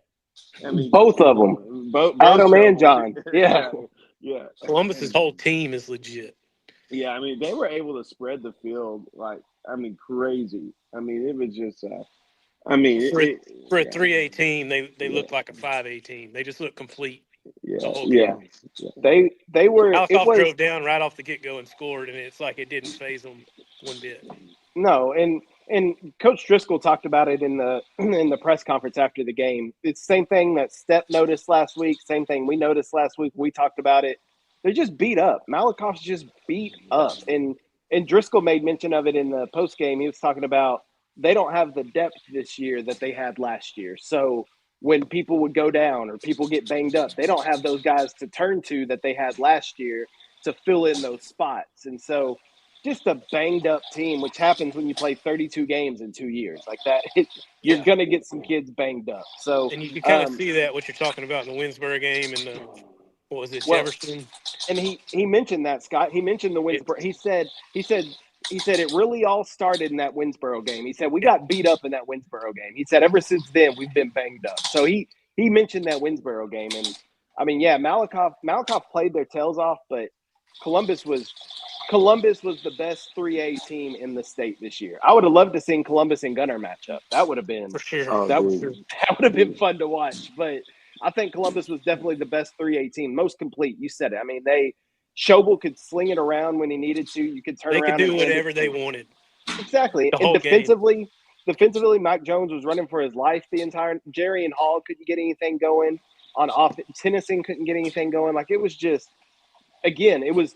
I mean, Both of them, both Adam and Schobels. John. Yeah. yeah. Columbus's whole team is legit. Yeah, I mean, they were able to spread the field crazy. I mean, it was just. For a 3A team, they looked like a 5A team. They just looked complete the whole game. They were. Malakoff drove down right off the get-go and scored, and it's like it didn't phase them one bit. No, and Coach Driscoll talked about it in the press conference after the game. It's the same thing that Step noticed last week. Same thing we noticed last week. We talked about it. They're just beat up. Malakoff's just beat up, and Driscoll made mention of it in the post game. He was talking about they don't have the depth this year that they had last year. So when people would go down or people get banged up, they don't have those guys to turn to that they had last year to fill in those spots. And so just a banged up team, which happens when you play 32 games in 2 years like that. You're going to get some kids banged up. So, and you can kind of see that what you're talking about in the Winsboro game and Jefferson. And he mentioned that, Scott. He mentioned the Winsboro. He said it really all started in that Winsboro game. He said we got beat up in that Winsboro game. He said ever since then we've been banged up. So he mentioned that Winsboro game, and I mean, yeah, Malakoff played their tails off, but Columbus was the best 3A team in the state this year. I would have loved to seen Columbus and Gunner match up. That would have been for sure. That would have been fun to watch. But I think Columbus was definitely the best 3A team, most complete. You said it. I mean, Schobel could sling it around when he needed to. You could turn around. They could do whatever they wanted. Exactly. And defensively, Mike Jones was running for his life the entire. Jerry and Hall couldn't get anything going on offense. Tennyson couldn't get anything going. Like, it was just, again, it was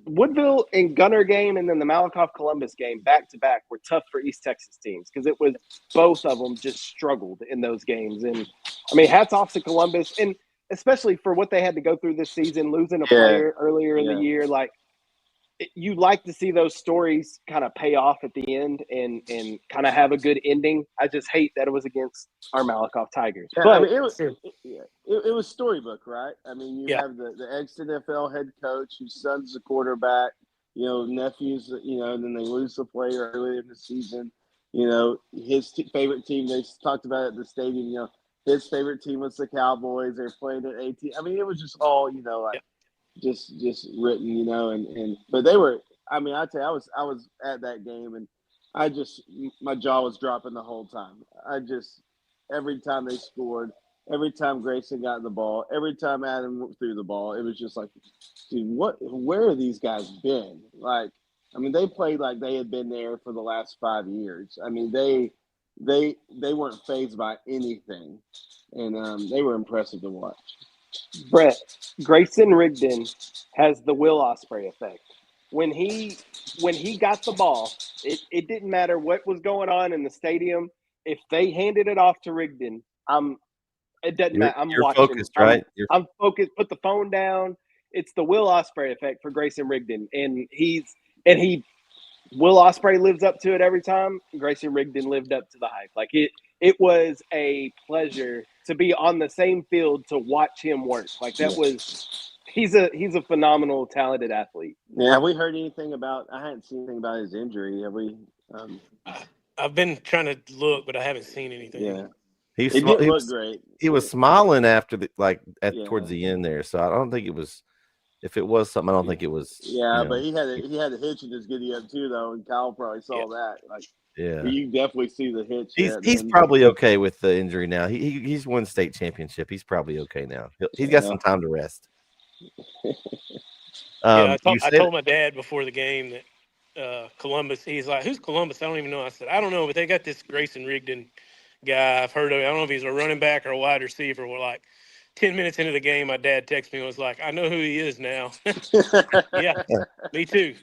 Woodville and Gunner game, and then the Malakoff Columbus game back to back were tough for East Texas teams because it was both of them just struggled in those games. And I mean, hats off to Columbus, and especially for what they had to go through this season, losing a player earlier in the year. Like, you like to see those stories kind of pay off at the end and kind of have a good ending. I just hate that it was against our Malakoff Tigers. Yeah, but I mean, it was storybook, right? I mean, you have the ex-NFL head coach whose son's the quarterback, nephews, and then they lose the player earlier in the season. His favorite team, they talked about it at the stadium, his favorite team was the Cowboys. They're playing at AT. I mean, it was just all, just written, but they were. I mean, I tell you, I was at that game, and my jaw was dropping the whole time. Every time they scored, every time Grayson got the ball, every time Adam threw the ball, it was just like, dude, where have these guys been? Like, I mean, they played like they had been there for the last 5 years. I mean, they weren't fazed by anything, and they were impressive to watch. Brett, Grayson Rigdon has the Will Ospreay effect. When he got the ball, it didn't matter what was going on in the stadium. If they handed it off to Rigdon, it doesn't matter. I'm watching. Focused, right? I'm focused. Put the phone down. It's the Will Ospreay effect for Grayson Rigdon, and Will Ospreay lives up to it every time. Grayson Rigdon lived up to the hype. Like, it was a pleasure to be on the same field to watch him work. Like, that was he's a phenomenal, talented athlete. Yeah, have we heard anything about? I hadn't seen anything about his injury. Have we? I've been trying to look, but I haven't seen anything. Yeah, he didn't look great. He was smiling after towards the end there, so I don't think it was. If it was something, I don't think it was. Yeah, but he had a hitch in his giddy up too, though, and Kyle probably saw that. Like, yeah, you definitely see the hitch. He's probably okay with the injury now. He's won state championship. He's probably okay now. He's got some time to rest. I told my dad before the game that Columbus. He's like, "Who's Columbus?" I don't even know. I said, "I don't know," but they got this Grayson Rigdon guy. I've heard of. I don't know if he's a running back or a wide receiver. We're like 10 minutes into the game, my dad texted me and was like, "I know who he is now." Yeah, me too.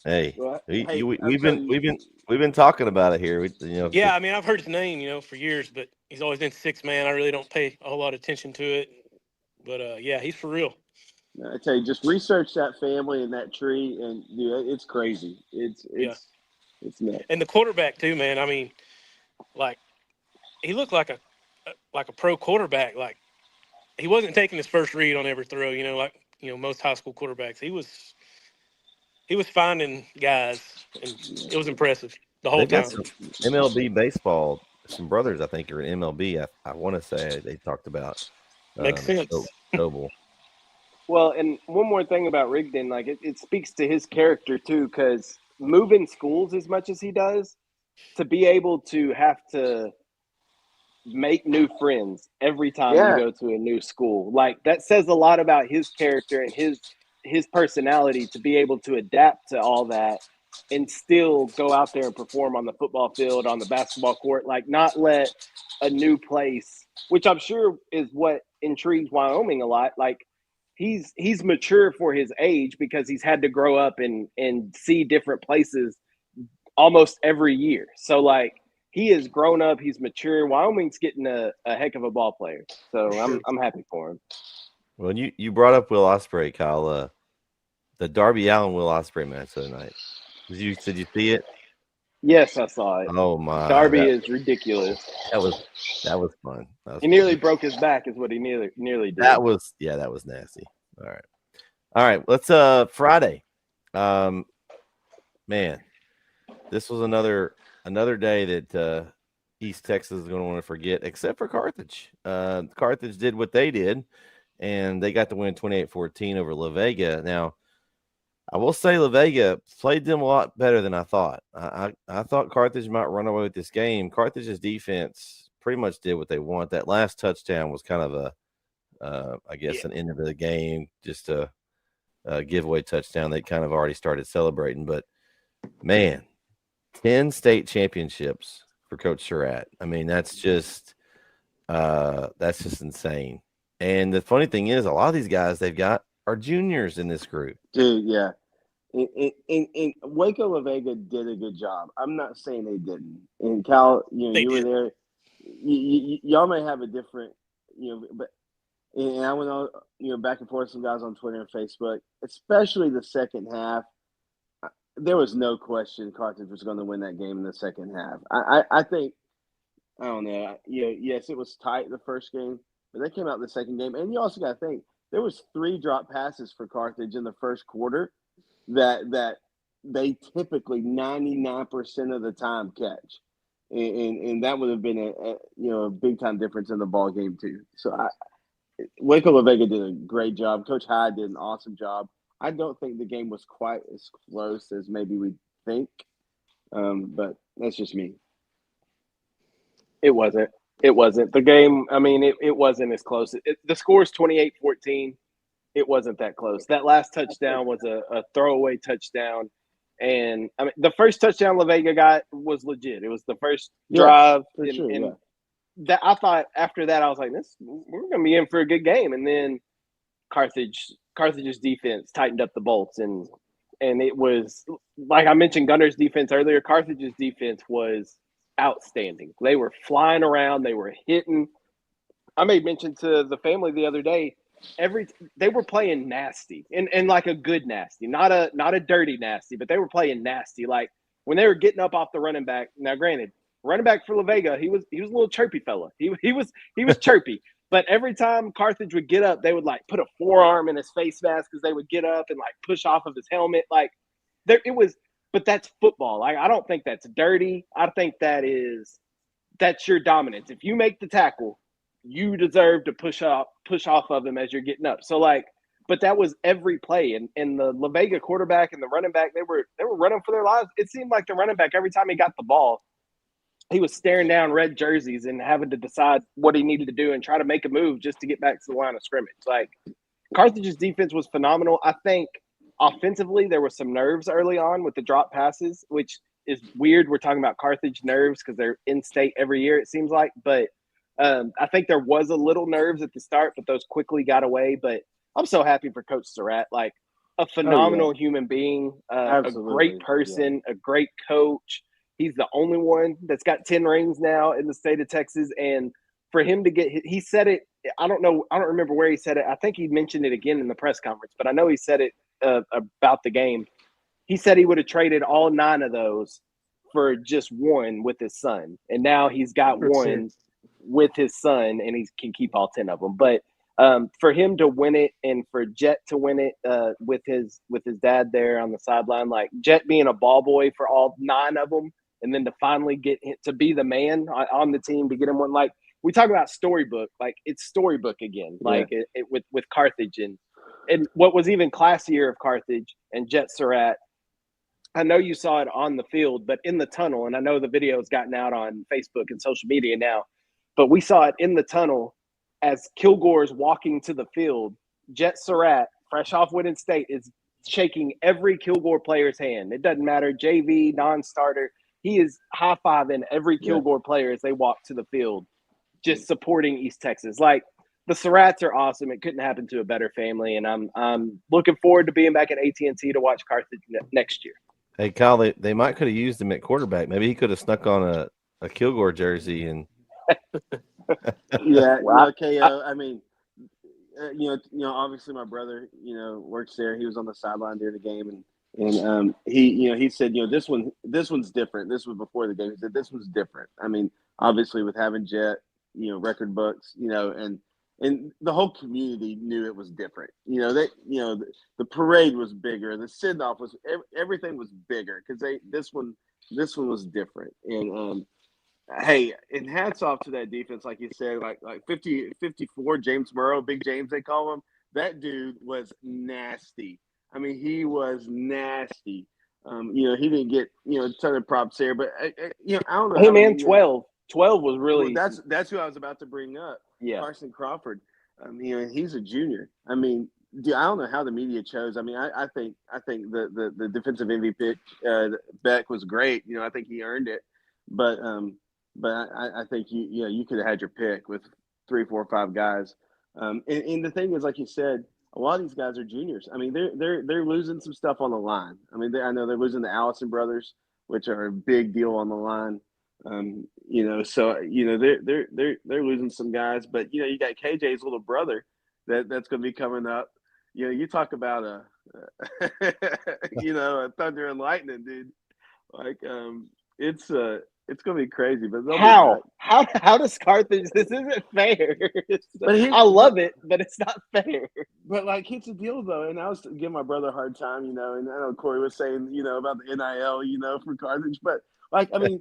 Hey, Well, hey, I'm we've telling been talking about it here. Yeah, I mean, I've heard his name, for years, but he's always been six man. I really don't pay a whole lot of attention to it. But yeah, he's for real. I tell you, just research that family and that tree, and dude, it's crazy. Yeah. It's nuts. And the quarterback too, man. I mean, like he looked like a pro quarterback. Like he wasn't taking his first read on every throw. Like most high school quarterbacks. He was finding guys, and it was impressive the whole They've got time. some MLB baseball. Some brothers, I think, are in MLB. I want to say they talked about Makes sense. Noble. Well, and one more thing about Rigdon, like it speaks to his character too, because moving schools as much as he does, to be able to have to make new friends every time you Yeah. go to a new school, like that says a lot about his character and his personality to be able to adapt to all that and still go out there and perform on the football field, on the basketball court, like not let a new place, which I'm sure is what intrigues Wyoming a lot. Like he's mature for his age because he's had to grow up and see different places almost every year. So like he has grown up, he's mature. Wyoming's getting a heck of a ball player. So I'm happy for him. Well, you brought up Will Ospreay, Kyle. The Darby Allin Will Ospreay match the other night. Did you see it? Yes, I saw it. Oh my! Darby is ridiculous. That was fun. He nearly broke his back, is what he nearly did. That was nasty. All right. Let's Friday. Man, this was another day that East Texas is going to want to forget, except for Carthage. Carthage did what they did, and they got to win 28-14 over La Vega. Now, I will say La Vega played them a lot better than I thought. I thought Carthage might run away with this game. Carthage's defense pretty much did what they want. That last touchdown was kind of an end of the game, just a giveaway touchdown. They kind of already started celebrating, but man, 10 state championships for Coach Surratt. I mean, that's just insane. And the funny thing is, a lot of these guys they've got are juniors in this group. Dude, yeah. In Waco La Vega did a good job. I'm not saying they didn't. And Cal, you were there. Y'all may have a different, but and I went on, back and forth with some guys on Twitter and Facebook, especially the second half. There was no question Carthage was going to win that game in the second half. I think, I don't know. Yes, it was tight the first game, but they came out in the second game. And you also got to think, there was 3 drop passes for Carthage in the first quarter that they typically 99% of the time catch. And that would have been a big time difference in the ball game too. So Waco La Vega did a great job. Coach Hyde did an awesome job. I don't think the game was quite as close as maybe we think, but that's just me. It wasn't. The game, I mean, it wasn't as close. The score is 28-14. It wasn't that close. That last touchdown was a throwaway touchdown. And, I mean, the first touchdown La Vega got was legit. It was the first drive. For sure. That I thought after that, I was like, we're going to be in for a good game. And then Carthage's defense tightened up the bolts. And it was, like I mentioned Gunner's defense earlier, Carthage's defense was outstanding. They were flying around. They were hitting. I made mention to the family the other day, they were playing nasty and like a good nasty, not a dirty nasty, but they were playing nasty. Like when they were getting up off the running back. Now, granted, running back for La Vega, he was a little chirpy fella. He was chirpy. But every time Carthage would get up, they would like put a forearm in his face mask because they would get up and like push off of his helmet. Like it was. But that's football. Like I don't think that's dirty. I think that's your dominance. If you make the tackle, you deserve to push off of him as you're getting up. So like, but that was every play. And the La Vega quarterback and the running back, they were running for their lives. It seemed like the running back, every time he got the ball, he was staring down red jerseys and having to decide what he needed to do and try to make a move just to get back to the line of scrimmage. Like Carthage's defense was phenomenal. I think offensively, there were some nerves early on with the drop passes, which is weird. We're talking about Carthage nerves because they're in state every year, it seems like. But I think there was a little nerves at the start, but those quickly got away. But I'm so happy for Coach Surratt. Like a phenomenal human being, a Absolutely, great person, a great coach. He's the only one that's got 10 rings now in the state of Texas. And for him to he said it, I don't remember where he said it. I think he mentioned it again in the press conference, but I know he said it about the game. He said he would have traded all 9 of those for just one with his son. And now he's got 100%. one with his son, and he can keep all 10 of them. But for him to win it, and for Jet to win it with his dad there on the sideline, like Jet being a ball boy for all 9 of them, and then to finally get to be the man on the team to get him one. Like we talk about storybook, like it's storybook again, like with Carthage and what was even classier of Carthage and Jet Surratt. I know you saw it on the field, but in the tunnel, and I know the video's gotten out on Facebook and social media now, but we saw it in the tunnel as Kilgore's walking to the field. Jet Surratt, fresh off winning state, is shaking every Kilgore player's hand. It doesn't matter, JV, non-starter. He is high-fiving every Kilgore player as they walk to the field, just supporting East Texas. Like, the Surratts are awesome. It couldn't happen to a better family, and I'm looking forward to being back at AT&T to watch Carthage next year. Hey, Kyle, they might could have used him at quarterback. Maybe he could have snuck on a Kilgore jersey and. Yeah, Wow. KO. I mean, obviously my brother, works there. He was on the sideline during the game, and he said, this one's different. This was before the game. He said this one's different. I mean, obviously with having Jet, record books, and the whole community knew it was different. The parade was bigger, the send-off was everything was bigger because this one was different. And hey, and hats off to that defense, like you said, like 54, James Burrow, Big James they call him. That dude was nasty. I mean, he was nasty. He didn't get a ton of props there, but I don't know. Hey man, 12 was really. Well, that's who I was about to bring up. Yeah. Carson Crawford. He's a junior. I mean, I don't know how the media chose. I mean, I think the defensive MVP Beck was great. I think he earned it, but I think you could have had your pick with 3, 4, 5 guys. And the thing is, like you said, a lot of these guys are juniors. I mean, they're losing some stuff on the line. I mean, I know they're losing the Allison brothers, which are a big deal on the line. So they're losing some guys, but you got KJ's little brother that's going to be coming up. You talk about a thunder and lightning, dude. Like it's going to be crazy. But how does Carthage? This isn't fair. I love it, but it's not fair. But like, it's a deal though, and I was giving my brother a hard time, and I know Corey was saying, about the NIL, for Carthage, but like, I mean,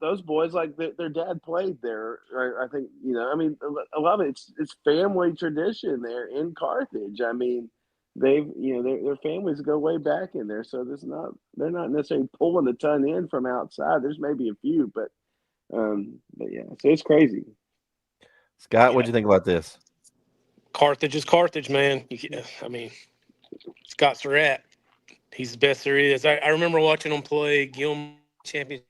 those boys, like their dad played there, right? I think, I mean, a lot of it's family tradition there in Carthage. I mean, they've, their families go way back in there, so they're not necessarily pulling a ton in from outside. There's maybe a few, but yeah, so it's crazy. Scott, what'd you think about this? Carthage is Carthage, man. I mean, Scott Surratt, he's the best there is. I remember watching him play Gilmer championship.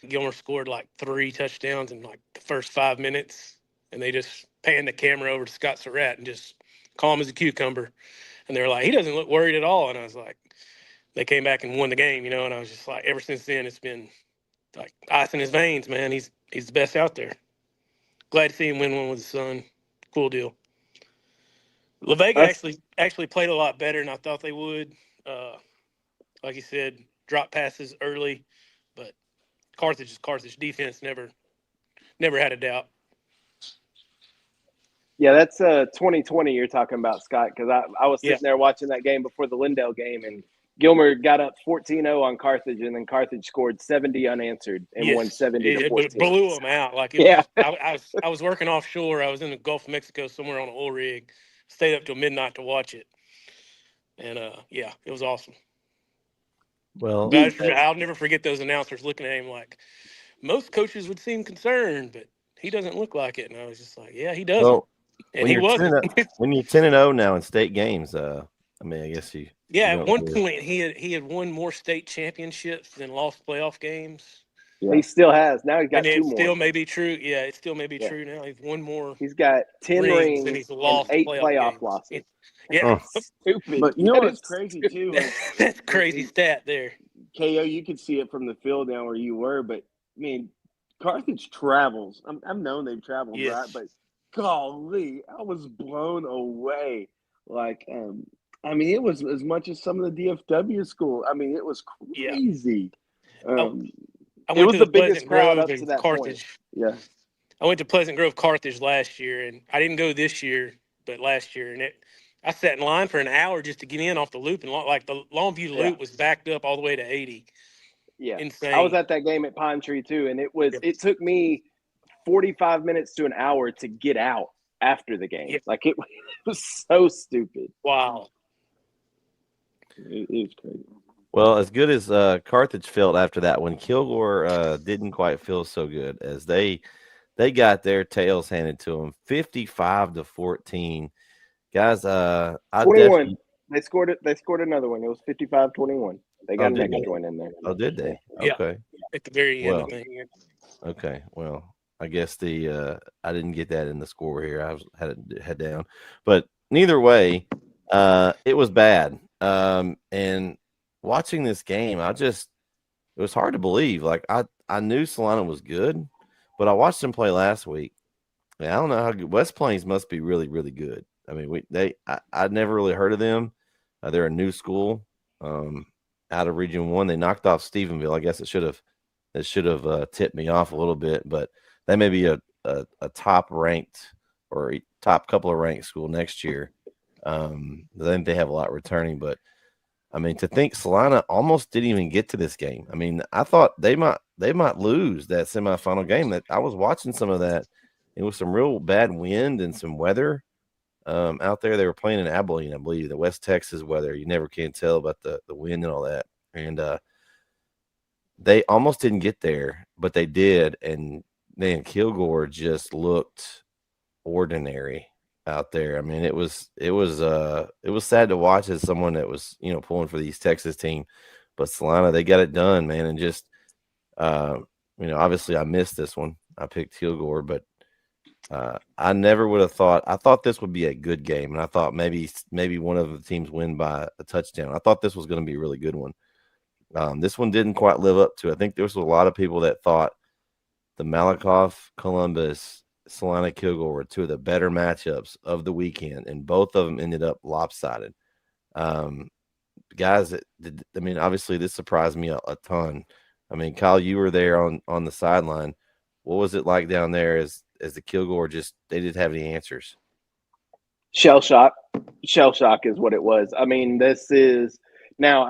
Gilmer scored like 3 touchdowns in like the first 5 minutes, and they just panned the camera over to Scott Surratt and just calm as a cucumber. And they were like, he doesn't look worried at all. And I was like, they came back and won the game, and I was just like, ever since then, it's been like ice in his veins, man. He's the best out there. Glad to see him win one with his son. Cool deal. La Vega actually played a lot better than I thought they would. Like you said, drop passes early, but Carthage is Carthage. Defense never had a doubt. Yeah, that's 2020 you're talking about, Scott, because I was sitting there watching that game before the Lindell game, and Gilmer got up 14-0 on Carthage, and then Carthage scored 70 unanswered and won 70-14. It blew them out. Like I was working offshore. I was in the Gulf of Mexico somewhere on an oil rig. Stayed up till midnight to watch it, and it was awesome. Well, I'll never forget those announcers looking at him like, most coaches would seem concerned, but he doesn't look like it. And I was just like, yeah, he doesn't. Well, and he wasn't. When you're 10-0 now in state games, I mean, I guess at one point he had won more state championships than lost playoff games. Yeah. He still has. Now he's got And it two more. still may be true. Yeah, it still may be Yeah. true now. He's one more He's got 10 rings and rings he's and lost 8 playoff games. losses. Yeah, Stupid. But you know That what's is crazy stupid. too is that's a crazy stat there. KO. You could see it from the field down where you were, but I mean, Carthage travels. I've known they've traveled, Yes. right? But golly, I was blown away. Like, I mean, it was as much as some of the DFW school. I mean, it was Yeah. crazy. I It went was to the the biggest Pleasant crowd Grove up to and that point. Carthage. Yeah. I went to Pleasant Grove, Carthage last year, and I didn't go this year, but last year, and I sat in line for an hour just to get in off the loop, and like the Longview Yeah. loop was backed up all the way to 80. Yeah. Insane. I was at that game at Pine Tree too, and Yep. it took me 45 minutes to an hour to get out after the game. Yep. Like it was so stupid. Wow. It was crazy. Well, as good as Carthage felt after that one, Kilgore didn't quite feel so good as they got their tails handed to them, 55-14. Guys, I 21. They scored another one. It was 55-21. They got an did they? extra one in there. Oh, did they? Yeah. Okay. At the very end, Well, I think. Okay. Well, I guess I didn't get that in the score here. I had it head down, but neither way, it was bad. And watching this game, it was hard to believe. Like I knew Salina was good, but I watched them play last week. And I don't know how good West Plains must be really, really good. I mean, I'd never really heard of them. They're a new school, out of Region 1. They knocked off Stephenville. I guess it should have tipped me off a little bit, but they may be a top ranked or a top couple of ranked school next year. I think they have a lot returning, but I mean, to think Salina almost didn't even get to this game. I mean, I thought they might lose that semifinal game. That I was watching some of that. It was some real bad wind and some weather out there. They were playing in Abilene, I believe, the West Texas weather. You never can tell about the wind and all that. And they almost didn't get there, but they did. And man, Kilgore just looked ordinary out there. I mean, it was sad to watch as someone that was, pulling for the East Texas team. But Salina, they got it done, man. And just obviously I missed this one. I picked Kilgore, but I never would have thought. I thought this would be a good game, and I thought maybe one of the teams win by a touchdown. I thought this was going to be a really good one. This one didn't quite live up to. I think there was a lot of people that thought the Malakoff, Columbus, Salina, Kilgore were two of the better matchups of the weekend, and both of them ended up lopsided. Guys, obviously this surprised me a ton. I mean, Kyle, you were there on the sideline. What was it like down there as the Kilgore they didn't have any answers? Shell shock is what it was. I mean, this is now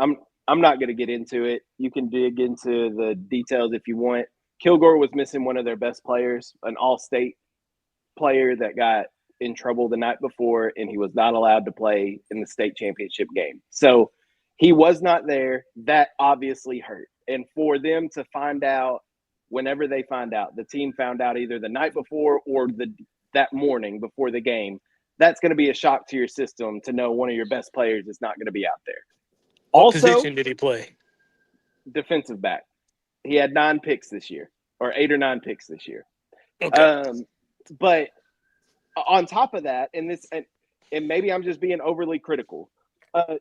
I'm not going to get into it. You can dig into the details if you want. Kilgore was missing one of their best players, an all-state player that got in trouble the night before, and he was not allowed to play in the state championship game. So he was not there. That obviously hurt. And for them to find out, whenever they find out, the team found out either the night before or that morning before the game, that's going to be a shock to your system to know one of your best players is not going to be out there. What Also, position did he play? Defensive back. He had 9 picks this year, or 8 or 9 picks this year. Okay. But on top of that, and maybe I'm just being overly critical,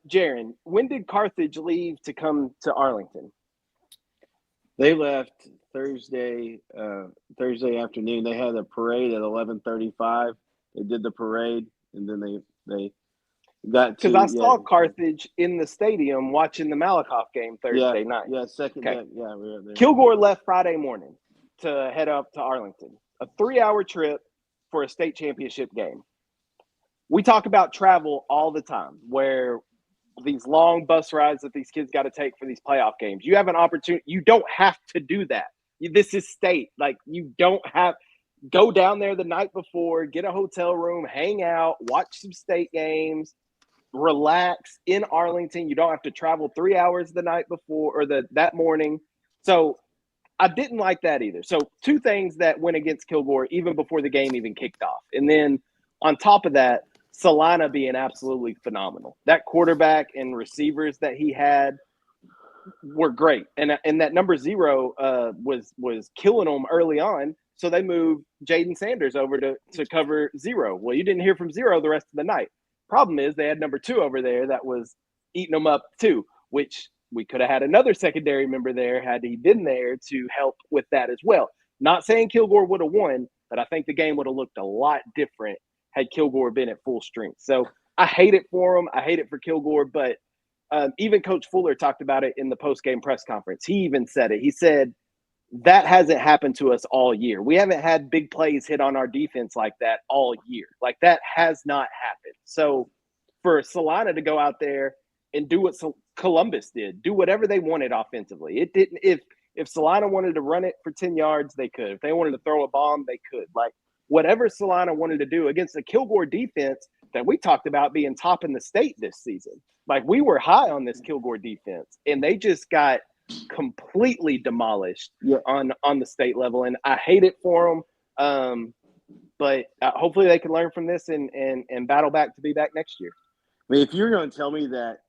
Jaron, when did Carthage leave to come to Arlington? They left Thursday afternoon. They had a parade at 11:35. They did the parade, and then they got to. Because I saw Carthage in the stadium watching the Malakoff game Thursday night. Yeah, second. Okay. We were there. Kilgore left Friday morning to head up to Arlington, a 3-hour trip for a state championship game. We talk about travel all the time, where these long bus rides that these kids got to take for these playoff games. You have an opportunity. You don't have to do that. This is state. Like, you don't have go down there the night before, get a hotel room, hang out, watch some state games, relax in Arlington. You don't have to travel 3 hours the night before or that morning. So I didn't like that either. So 2 things that went against Kilgore even before the game even kicked off. And then on top of that, Salina being absolutely phenomenal. That quarterback and receivers that he had, were great, and that number 0 was killing them early on. So they moved Jaden Sanders over to cover 0. Well, you didn't hear from 0 the rest of the night. Problem is they had number 2 over there that was eating them up too, which we could have had another secondary member there had he been there to help with that as well. Not saying Kilgore would have won, but I think the game would have looked a lot different had Kilgore been at full strength. So I hate it for him. I hate it for Kilgore, but even Coach Fuller talked about it in the post-game press conference. He even said it. He said, that hasn't happened to us all year. We haven't had big plays hit on our defense like that all year. Like, that has not happened. So for Salina to go out there and do what Columbus did, do whatever they wanted offensively. It didn't. If Salina wanted to run it for 10 yards, they could. If they wanted to throw a bomb, they could. Like, whatever Salina wanted to do against the Kilgore defense that we talked about being top in the state this season. Like, we were high on this Kilgore defense, and they just got completely demolished on the state level, and I hate it for them. But hopefully they can learn from this and battle back to be back next year. I mean, if you're going to tell me that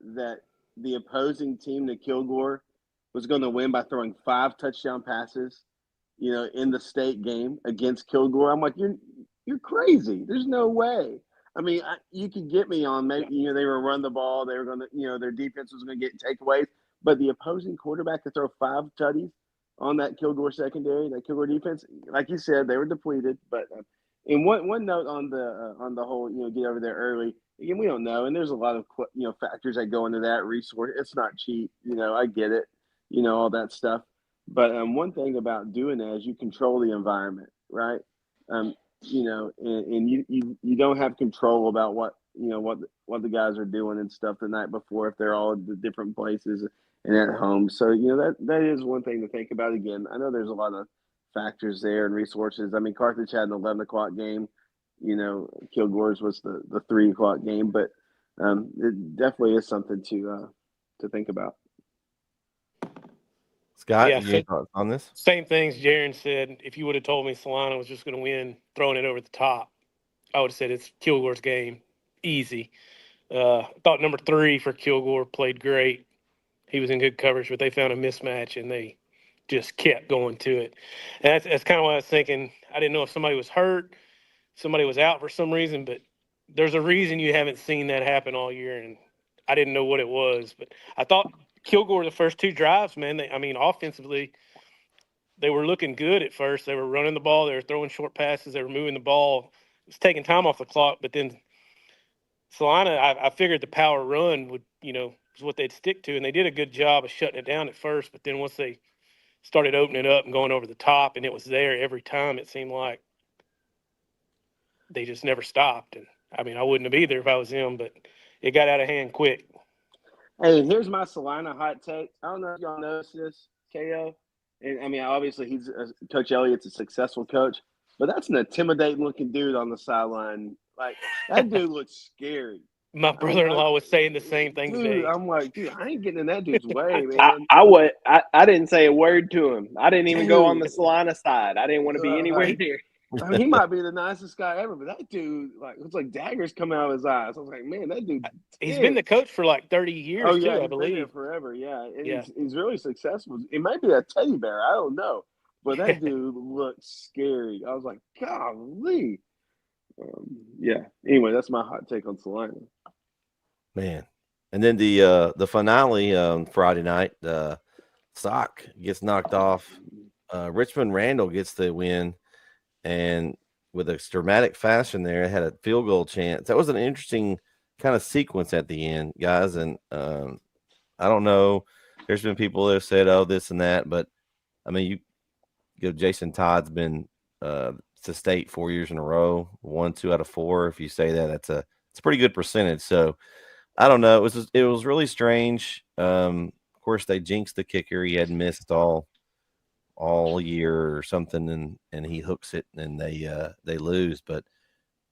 the opposing team to Kilgore was going to win by throwing 5 touchdown passes, in the state game against Kilgore, I'm like, you're crazy. There's no way. I mean, you could get me on maybe they were going to run the ball, they were going to their defense was going to get takeaways. But the opposing quarterback to throw 5 tutties on that Kilgore secondary, that Kilgore defense, like you said, they were depleted. But in one note on the whole, get over there early. Again, we don't know, and there's a lot of factors that go into that resource. It's not cheap, I get it, all that stuff. But one thing about doing that is you control the environment, right? And you don't have control about what the guys are doing and stuff the night before if they're all at the different places and at home. So, that is one thing to think about. Again, I know there's a lot of factors there and resources. I mean, Carthage had an 11 o'clock game. Kilgore's was the 3 o'clock game. But it definitely is something to think about. Scott, Yeah, any thoughts on this? Same things Jaron said. If you would have told me Salina was just going to win throwing it over the top, I would have said it's Kilgore's game. Easy. I thought number 3 for Kilgore played great. He was in good coverage, but they found a mismatch, and they just kept going to it. And that's kind of what I was thinking. I didn't know if somebody was hurt, somebody was out for some reason, but there's a reason you haven't seen that happen all year, and I didn't know what it was. But I thought Kilgore, the first 2 drives, man, offensively, they were looking good at first. They were running the ball. They were throwing short passes. They were moving the ball. It was taking time off the clock, but then Salina, I figured the power run would, is what they'd stick to, and they did a good job of shutting it down at first. But then once they started opening up and going over the top, and it was there every time, it seemed like they just never stopped. And I wouldn't have either if I was them, but it got out of hand quick. Hey, here's my Salina hot take. I don't know if y'all noticed this, KO. And obviously Coach Elliott's a successful coach, but that's an intimidating looking dude on the sideline. Like, that dude looks scary. My brother-in-law was saying the same thing today. I'm like, dude, I ain't getting in that dude's way, man. I didn't say a word to him. I didn't even go on the Salina side. I didn't want to be anywhere near. He might be the nicest guy ever, but that dude, it's like daggers coming out of his eyes. I was like, man, that dude. He's been the coach for like 30 years. Oh yeah, too, I believe. been there forever. Yeah, and he's really successful. He might be a teddy bear. I don't know, but that dude looks scary. I was like, golly. Yeah. Anyway, that's my hot take on Salina. Man, and then the finale Friday night, Sock gets knocked off. Richmond Randall gets the win, and with a dramatic fashion there, had a field goal chance. That was an interesting kind of sequence at the end, guys. And I don't know. There's been people that have said, "Oh, this and that," but Jason Todd's been to state 4 years in a row, 1, 2 out of 4. If you say that, it's a pretty good percentage. So I don't know. It was really strange. Of course, they jinxed the kicker. He had missed all year or something, and he hooks it, and they lose. But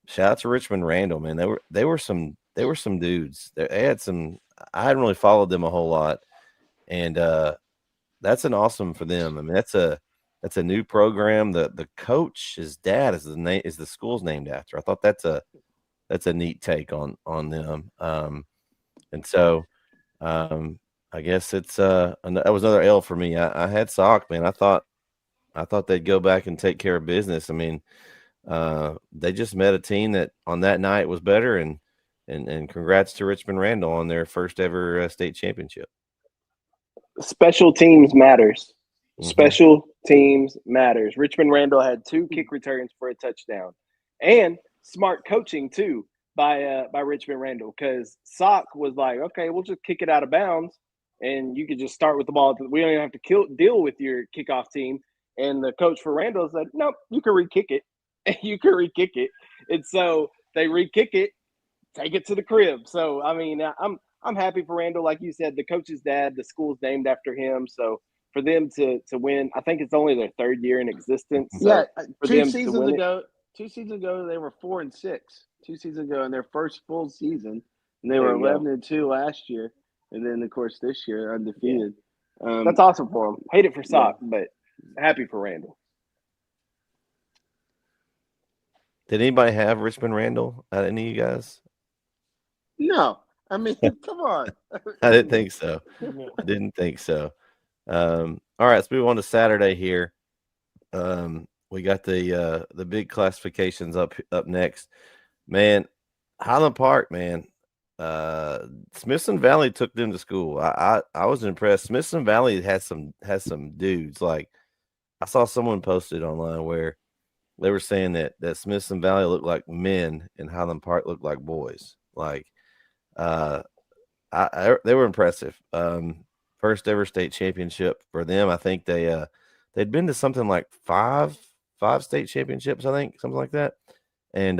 shout out to Richmond Randall, man. They were some dudes. They had some. I hadn't really followed them a whole lot, and that's an awesome for them. That's a new program. The coach, his dad is the school's named after. I thought that's a neat take on them. And so I guess it's that was another L for me. I had Sock, man. I thought they'd go back and take care of business. I mean, they just met a team that on that night was better, and congrats to Richmond Randall on their first ever state championship. Special teams matters. Mhm. Special teams matters. Richmond Randall had 2 kick returns for a touchdown, and smart coaching too by Richmond Randall, because Sock was like, okay, we'll just kick it out of bounds, and you could just start with the ball. We don't even have to deal with your kickoff team. And the coach for Randall said, nope, you can re-kick it. You can re-kick it. And so they re-kick it, take it to the crib. So I mean, I'm happy for Randall. Like you said, the coach's dad, the school's named after him. So for them to win, I think it's only their 3rd year in existence. So Yeah, for two them seasons to win ago, 2 seasons ago they were 4-6. 2 seasons ago in their first full season, and they There were you go. 11-2 last year, and then of course this year undefeated. That's awesome for them. Hate it for Sock, but happy for Randall. Did anybody have Richmond Randall? Any of you guys? No, I mean, come on. I didn't think so. Yeah. I didn't think so. All right, let's move on to Saturday here. We got the big classifications up next. Man, Highland Park, man. Smithson Valley took them to school. I was impressed. Smithson Valley has some dudes. Like, I saw someone posted online where they were saying that Smithson Valley looked like men and Highland Park looked like boys. Like, they were impressive. First ever state championship for them. I think they'd been to something like five state championships, I think, something like that. And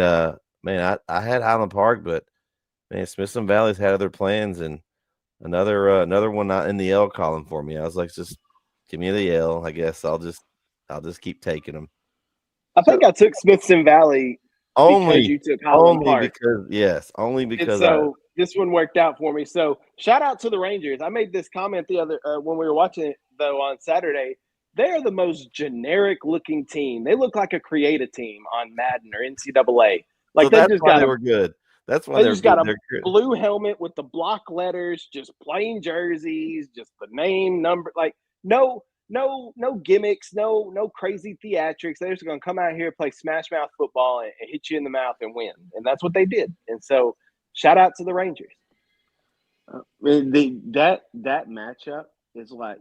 man, I had Highland Park, but man, Smithson Valley's had other plans, and another one not in the L column for me. I was like, just give me the L. I guess I'll just keep taking them. I think I took Smithson Valley because you took Highland Park. Only because. And so this one worked out for me. So shout out to the Rangers. I made this comment the other when we were watching it though on Saturday. They are the most generic looking team. They look like a creative team on Madden or NCAA. Like, so that's why they were good. That's why they just got a good. blue helmet with the block letters, just plain jerseys, just the name, number, like no gimmicks, no crazy theatrics. They're just gonna come out here, play smash mouth football, and hit you in the mouth and win. And that's what they did. And so shout out to the Rangers. That matchup is like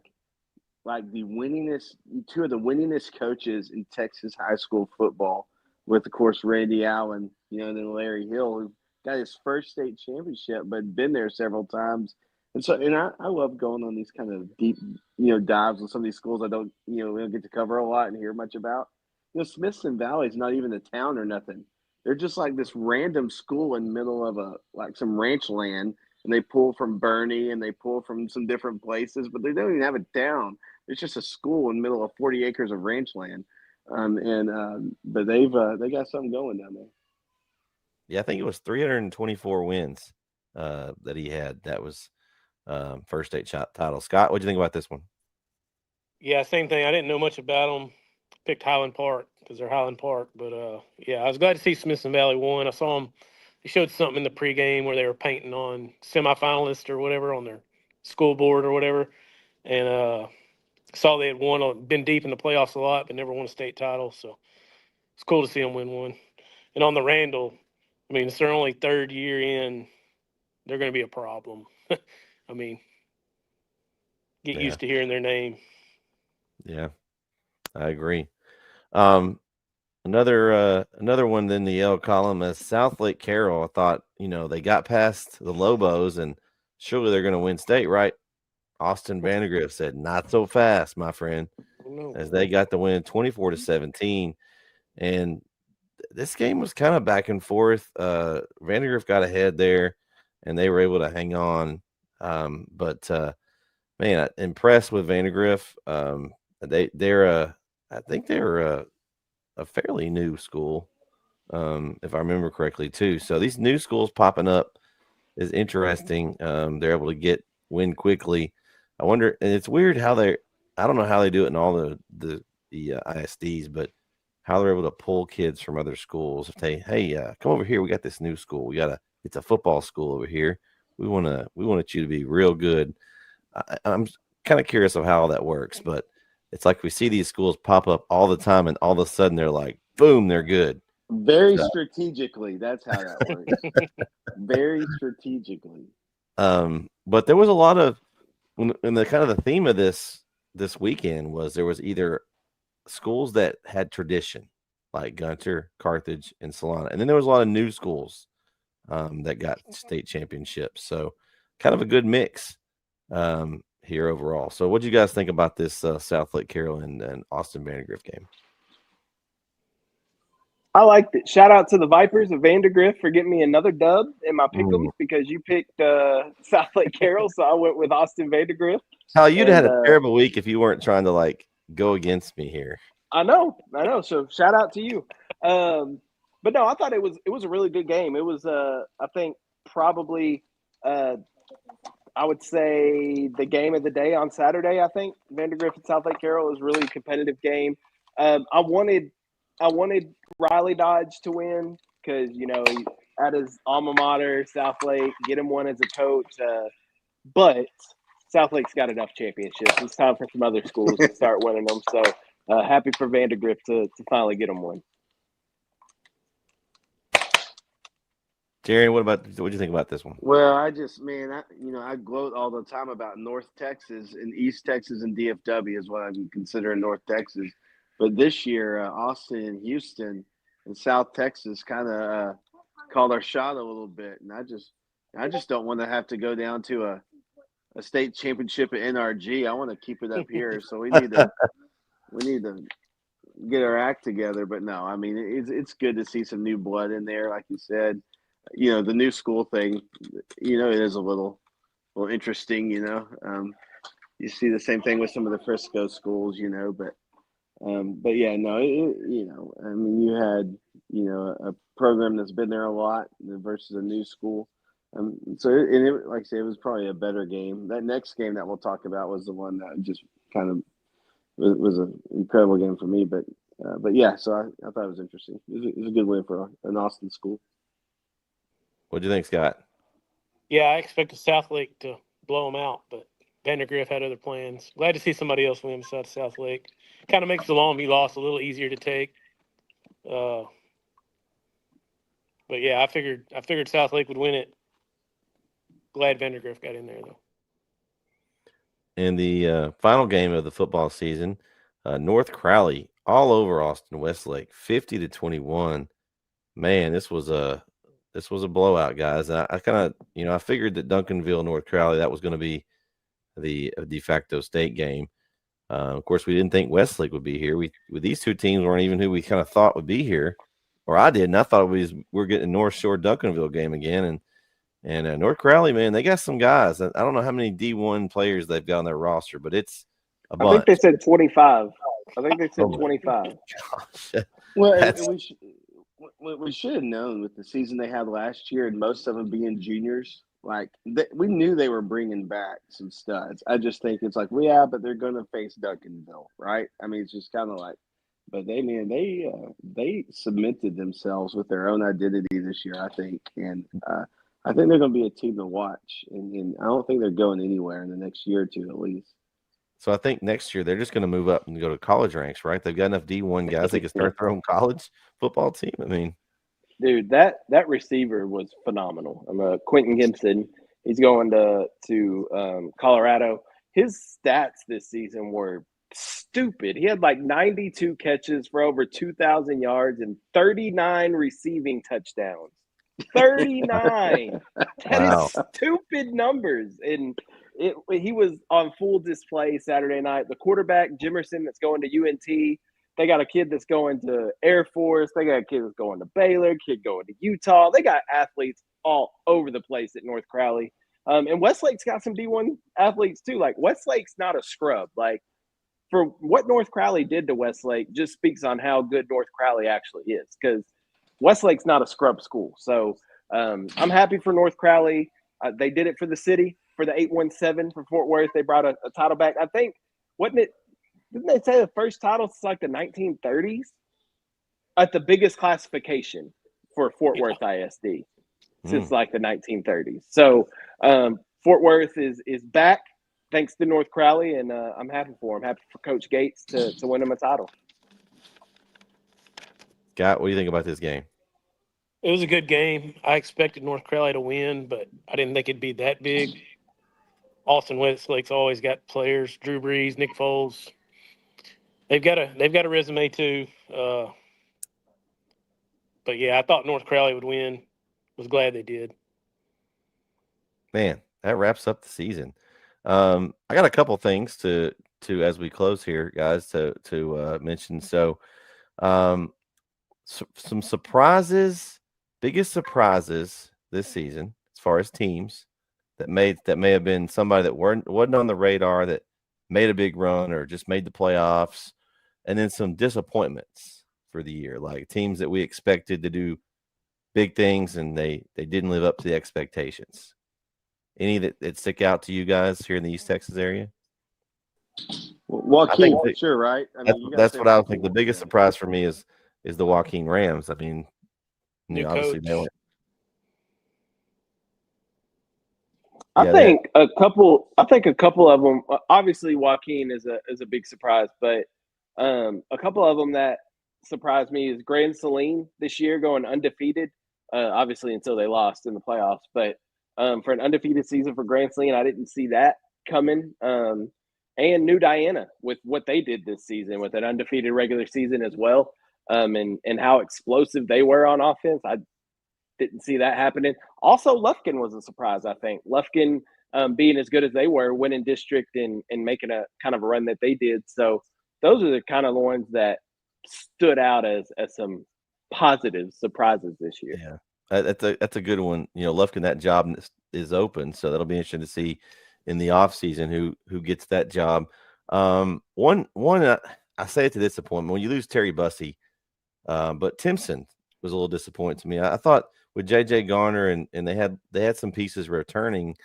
the winningest, 2 of the winningest coaches in Texas high school football, with of course Randy Allen, and then Larry Hill, who got his first state championship but been there several times. And so, I love going on these kind of deep, dives with some of these schools I don't, we don't get to cover a lot and hear much about. Smithson Valley is not even a town or nothing. They're just like this random school in the middle of some ranch land, and they pull from Bernie and they pull from some different places, but they don't even have a town. It's just a school in the middle of 40 acres of ranch land. But they got something going down there. Yeah, I think it was 324 wins that he had. That was first state title. Scott, what do you think about this one? Yeah, same thing. I didn't know much about them. Picked Highland Park because they're Highland Park. But, yeah, I was glad to see Smithson Valley won. I saw them. They showed something in the pregame where they were painting on semifinalists or whatever on their school board or whatever. And saw they had been deep in the playoffs a lot, but never won a state title. So it's cool to see them win one. And on the Randall, I mean, it's their only 3rd year in. They're going to be a problem. I mean, get used to hearing their name. Yeah, I agree. Another one in the L column is South Lake Carroll. I thought, they got past the Lobos and surely they're going to win state, right? Austin Vandergrift said, not so fast, my friend, as they got the win 24-17. And this game was kind of back and forth. Vandergrift got ahead there and they were able to hang on. But man, impressed with Vandergrift. I think they're a fairly new school, if I remember correctly, too. So these new schools popping up is interesting. They're able to win quickly. I wonder, and it's weird how I don't know how they do it in all the ISDs, but how they're able to pull kids from other schools. If they, hey, come over here, we got this new school. It's a football school over here. We want you to be real good. I'm kind of curious of how that works, but it's like we see these schools pop up all the time, and all of a sudden they're like, boom, they're good. Very strategically. That's how that works. Very strategically. But there was a lot of, and the kind of the theme of this weekend was there was either schools that had tradition, like Gunter, Carthage, and Solana, and then there was a lot of new schools that got state championships. So kind of a good mix here overall. So what do you guys think about this South Lake Carroll and Austin Vandergrift game? I liked it. Shout out to the Vipers of Vandergrift for getting me another dub in my pick'em because you picked South Lake Carroll, so I went with Austin Vandergrift. Hal, you'd have had a terrible week if you weren't trying to like go against me here. I know. So shout out to you. But no, I thought it was a really good game. It was I think probably I would say the game of the day on Saturday. I think Vandergrift and South Lake Carroll was a really competitive game. I wanted Riley Dodge to win because at his alma mater, South Lake, get him one as a coach. But South Lake's got enough championships. It's time for some other schools to start winning them. So happy for Vandergrift to finally get them one. Jerry, what do you think about this one? Well, I gloat all the time about North Texas and East Texas and DFW is what I'm considering North Texas. But this year, Austin and Houston and South Texas kind of called our shot a little bit, and I just don't want to have to go down to a state championship at NRG. I want to keep it up here, so we need to get our act together. But no, I mean it's good to see some new blood in there, like you said. The new school thing, it is a little interesting. You see the same thing with some of the Frisco schools, but yeah, no, I mean, you had, a program that's been there a lot versus a new school. Like I say, it was probably a better game. That next game that we'll talk about was the one that just kind of was an incredible game for me. But yeah, so I thought it was interesting. It was a good win for an Austin school. What do you think, Scott? Yeah, I expected South Lake to blow them out, but Vandergrift had other plans. Glad to see somebody else win besides South Lake. Kind of makes the Long Beach loss a little easier to take. But yeah, I figured South Lake would win it. Glad Vandergrift got in there though. In the final game of the football season, North Crowley all over Austin Westlake, 50-21. Man, this was a blowout, guys. And I kind of, I figured that Duncanville, North Crowley, that was going to be the de facto state game. Of course, we didn't think Westlake would be here. With these two teams weren't even who we kind of thought would be here, or I did. And I thought we're getting a North Shore Duncanville game again. And North Crowley, man, they got some guys. I don't know how many D1 players they've got on their roster, but it's a bunch. I think they said 25. I think they said 25. Gosh. Well, we should have known with the season they had last year and most of them being juniors. Like we knew they were bringing back some studs. I just think it's like, but they're going to face Duncanville, right? I mean, it's just kind of like, but they cemented themselves with their own identity this year, I think, and I think they're going to be a team to watch, and I don't think they're going anywhere in the next year or two at least. So I think next year they're just going to move up and go to college ranks, right? They've got enough D1 guys they can start their own college football team. I mean, dude, that receiver was phenomenal. Quentin Gibson. He's going to Colorado. His stats this season were stupid. He had like 92 catches for over 2,000 yards and 39 receiving touchdowns. 39. That is stupid numbers. And he was on full display Saturday night. The quarterback, Jimerson, that's going to UNT. They got a kid that's going to Air Force. They got a kid that's going to Baylor, kid going to Utah. They got athletes all over the place at North Crowley. And Westlake's got some D1 athletes too. Like, Westlake's not a scrub. Like, for what North Crowley did to Westlake just speaks on how good North Crowley actually is, because Westlake's not a scrub school. So I'm happy for North Crowley. They did it for the city, for the 817 for Fort Worth. They brought a title back. I think, didn't they say the first title since like the 1930s? At the biggest classification for Fort Worth ISD since like the 1930s. So Fort Worth is back. thanks to North Crowley, and I'm happy for him. Happy for Coach Gates to win him a title. Scott, what do you think about this game? It was a good game. I expected North Crowley to win, but I didn't think it'd be that big. Austin Westlake's always got players. Drew Brees, Nick Foles. They've got a resume too. But yeah, I thought North Crowley would win. Was glad they did. Man, that wraps up the season. I got a couple things to as we close here, guys, to mention. So, some surprises, biggest surprises this season as far as teams that may have been somebody that wasn't on the radar that made a big run or just made the playoffs, and then some disappointments for the year, like teams that we expected to do big things and they didn't live up to the expectations. Any that stick out to you guys here in the East Texas area? Joaquin, sure, right? I mean, That's what I would think. The biggest surprise for me is the Joaquin Rams. I mean, New obviously coach. they went. I think a couple of them. Obviously, Joaquin is a big surprise, but a couple of them that surprised me is Grand Saline this year going undefeated. Obviously, until they lost in the playoffs, but for an undefeated season for Grand Saline, I didn't see that coming. And New Diana with what they did this season with an undefeated regular season as well, and how explosive they were on offense. I didn't see that happening. Also, Lufkin was a surprise, I think. Lufkin being as good as they were, winning district and making a kind of a run that they did. So those are the kind of the ones that stood out as some positive surprises this year. Yeah, that's a good one. Lufkin, that job is open, so that'll be interesting to see in the off season who gets that job. One I say it's a disappointment when you lose Terry Bussey, but Timpson was a little disappointing to me. I thought with JJ Garner and they had some pieces returning,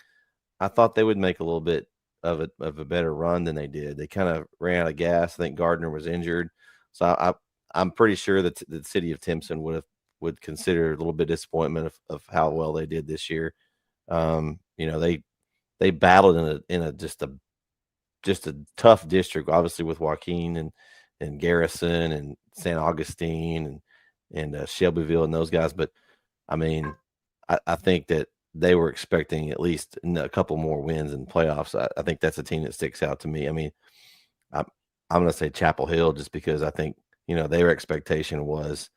I thought they would make a little bit of a better run than they did. They kind of ran out of gas. I think Gardner was injured, so I'm pretty sure that the city of Timpson would consider a little bit disappointment of how well they did this year. They battled in a just a tough district, obviously with Joaquin and Garrison and San Augustine and Shelbyville and those guys. But I mean, I think that they were expecting at least a couple more wins in playoffs. I think that's a team that sticks out to me. I mean, I'm going to say Chapel Hill just because I think, their expectation was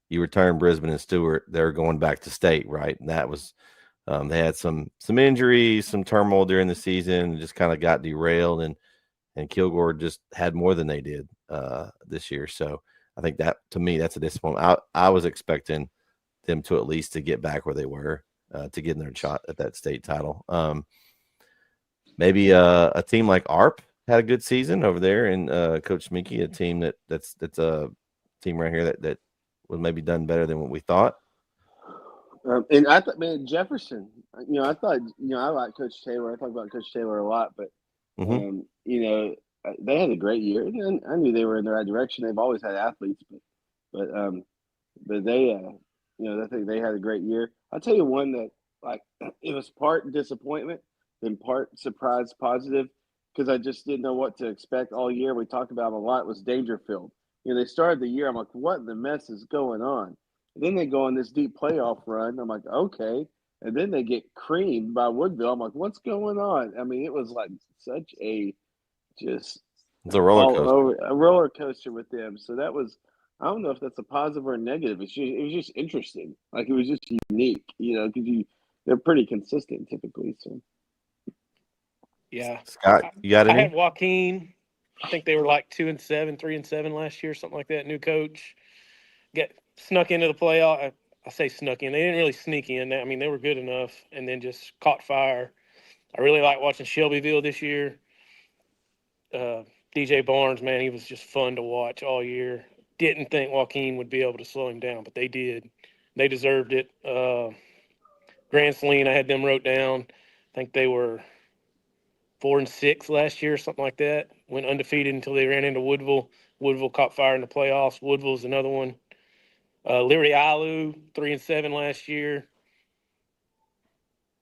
you return Brisbane and Stewart, they're going back to state, right? And that was they had some injuries, some turmoil during the season, and just kind of got derailed. And Kilgore just had more than they did this year. So I think that, to me, that's a disappointment. I was expecting them to at least to get back where they were to get in their shot at that state title. Maybe a team like ARP had a good season over there, and Coach Minky, a team that's a team right here that was maybe done better than what we thought. And I thought, man, Jefferson. I thought, I like Coach Taylor. I talk about Coach Taylor a lot, but they had a great year. And I knew they were in the right direction. They've always had athletes, but they, I think they had a great year. I'll tell you one that, like, it was part disappointment and part surprise positive because I just didn't know what to expect all year. We talked about them a lot. Was Dangerfield. They started the year. I'm like, what in the mess is going on? And then they go on this deep playoff run. I'm like, okay. And then they get creamed by Woodville. I'm like, what's going on? I mean, it was like such a it's a roller coaster with them. So that was, I don't know if that's a positive or a negative. It was just interesting. Like, it was just unique, because they're pretty consistent typically. So yeah, Scott, you got any? I had Joaquin. I think they were like 2-7, 3-7 last year, something like that. New coach get snuck into the playoff. I say snuck in. They didn't really sneak in. I mean, they were good enough, and then just caught fire. I really like watching Shelbyville this year. DJ Barnes, man, he was just fun to watch all year. Didn't think Joaquin would be able to slow him down, but they did. They deserved it. Grand Saline, I had them wrote down. I think they were 4-6 last year, something like that. Went undefeated until they ran into Woodville. Woodville caught fire in the playoffs. Woodville's another one. Liberty Alu, 3-7 last year.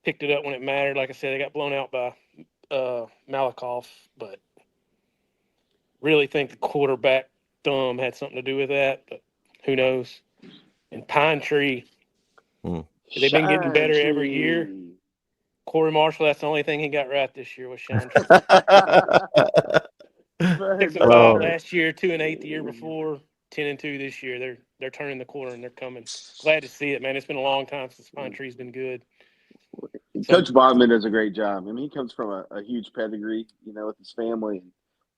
Picked it up when it mattered. Like I said, they got blown out by Malakoff, but really think the quarterback thumb had something to do with that, but who knows? And Pine Tree, they've been getting better Shine every year. Tree. Corey Marshall, that's the only thing he got right this year was Shine Tree. 6-5 Oh. last year, 2-8 the year before, 10-2 this year. They're turning the corner and they're coming. Glad to see it, man. It's been a long time since Pine Tree's been good. Coach Bachman does a great job. I mean, he comes from a huge pedigree, with his family,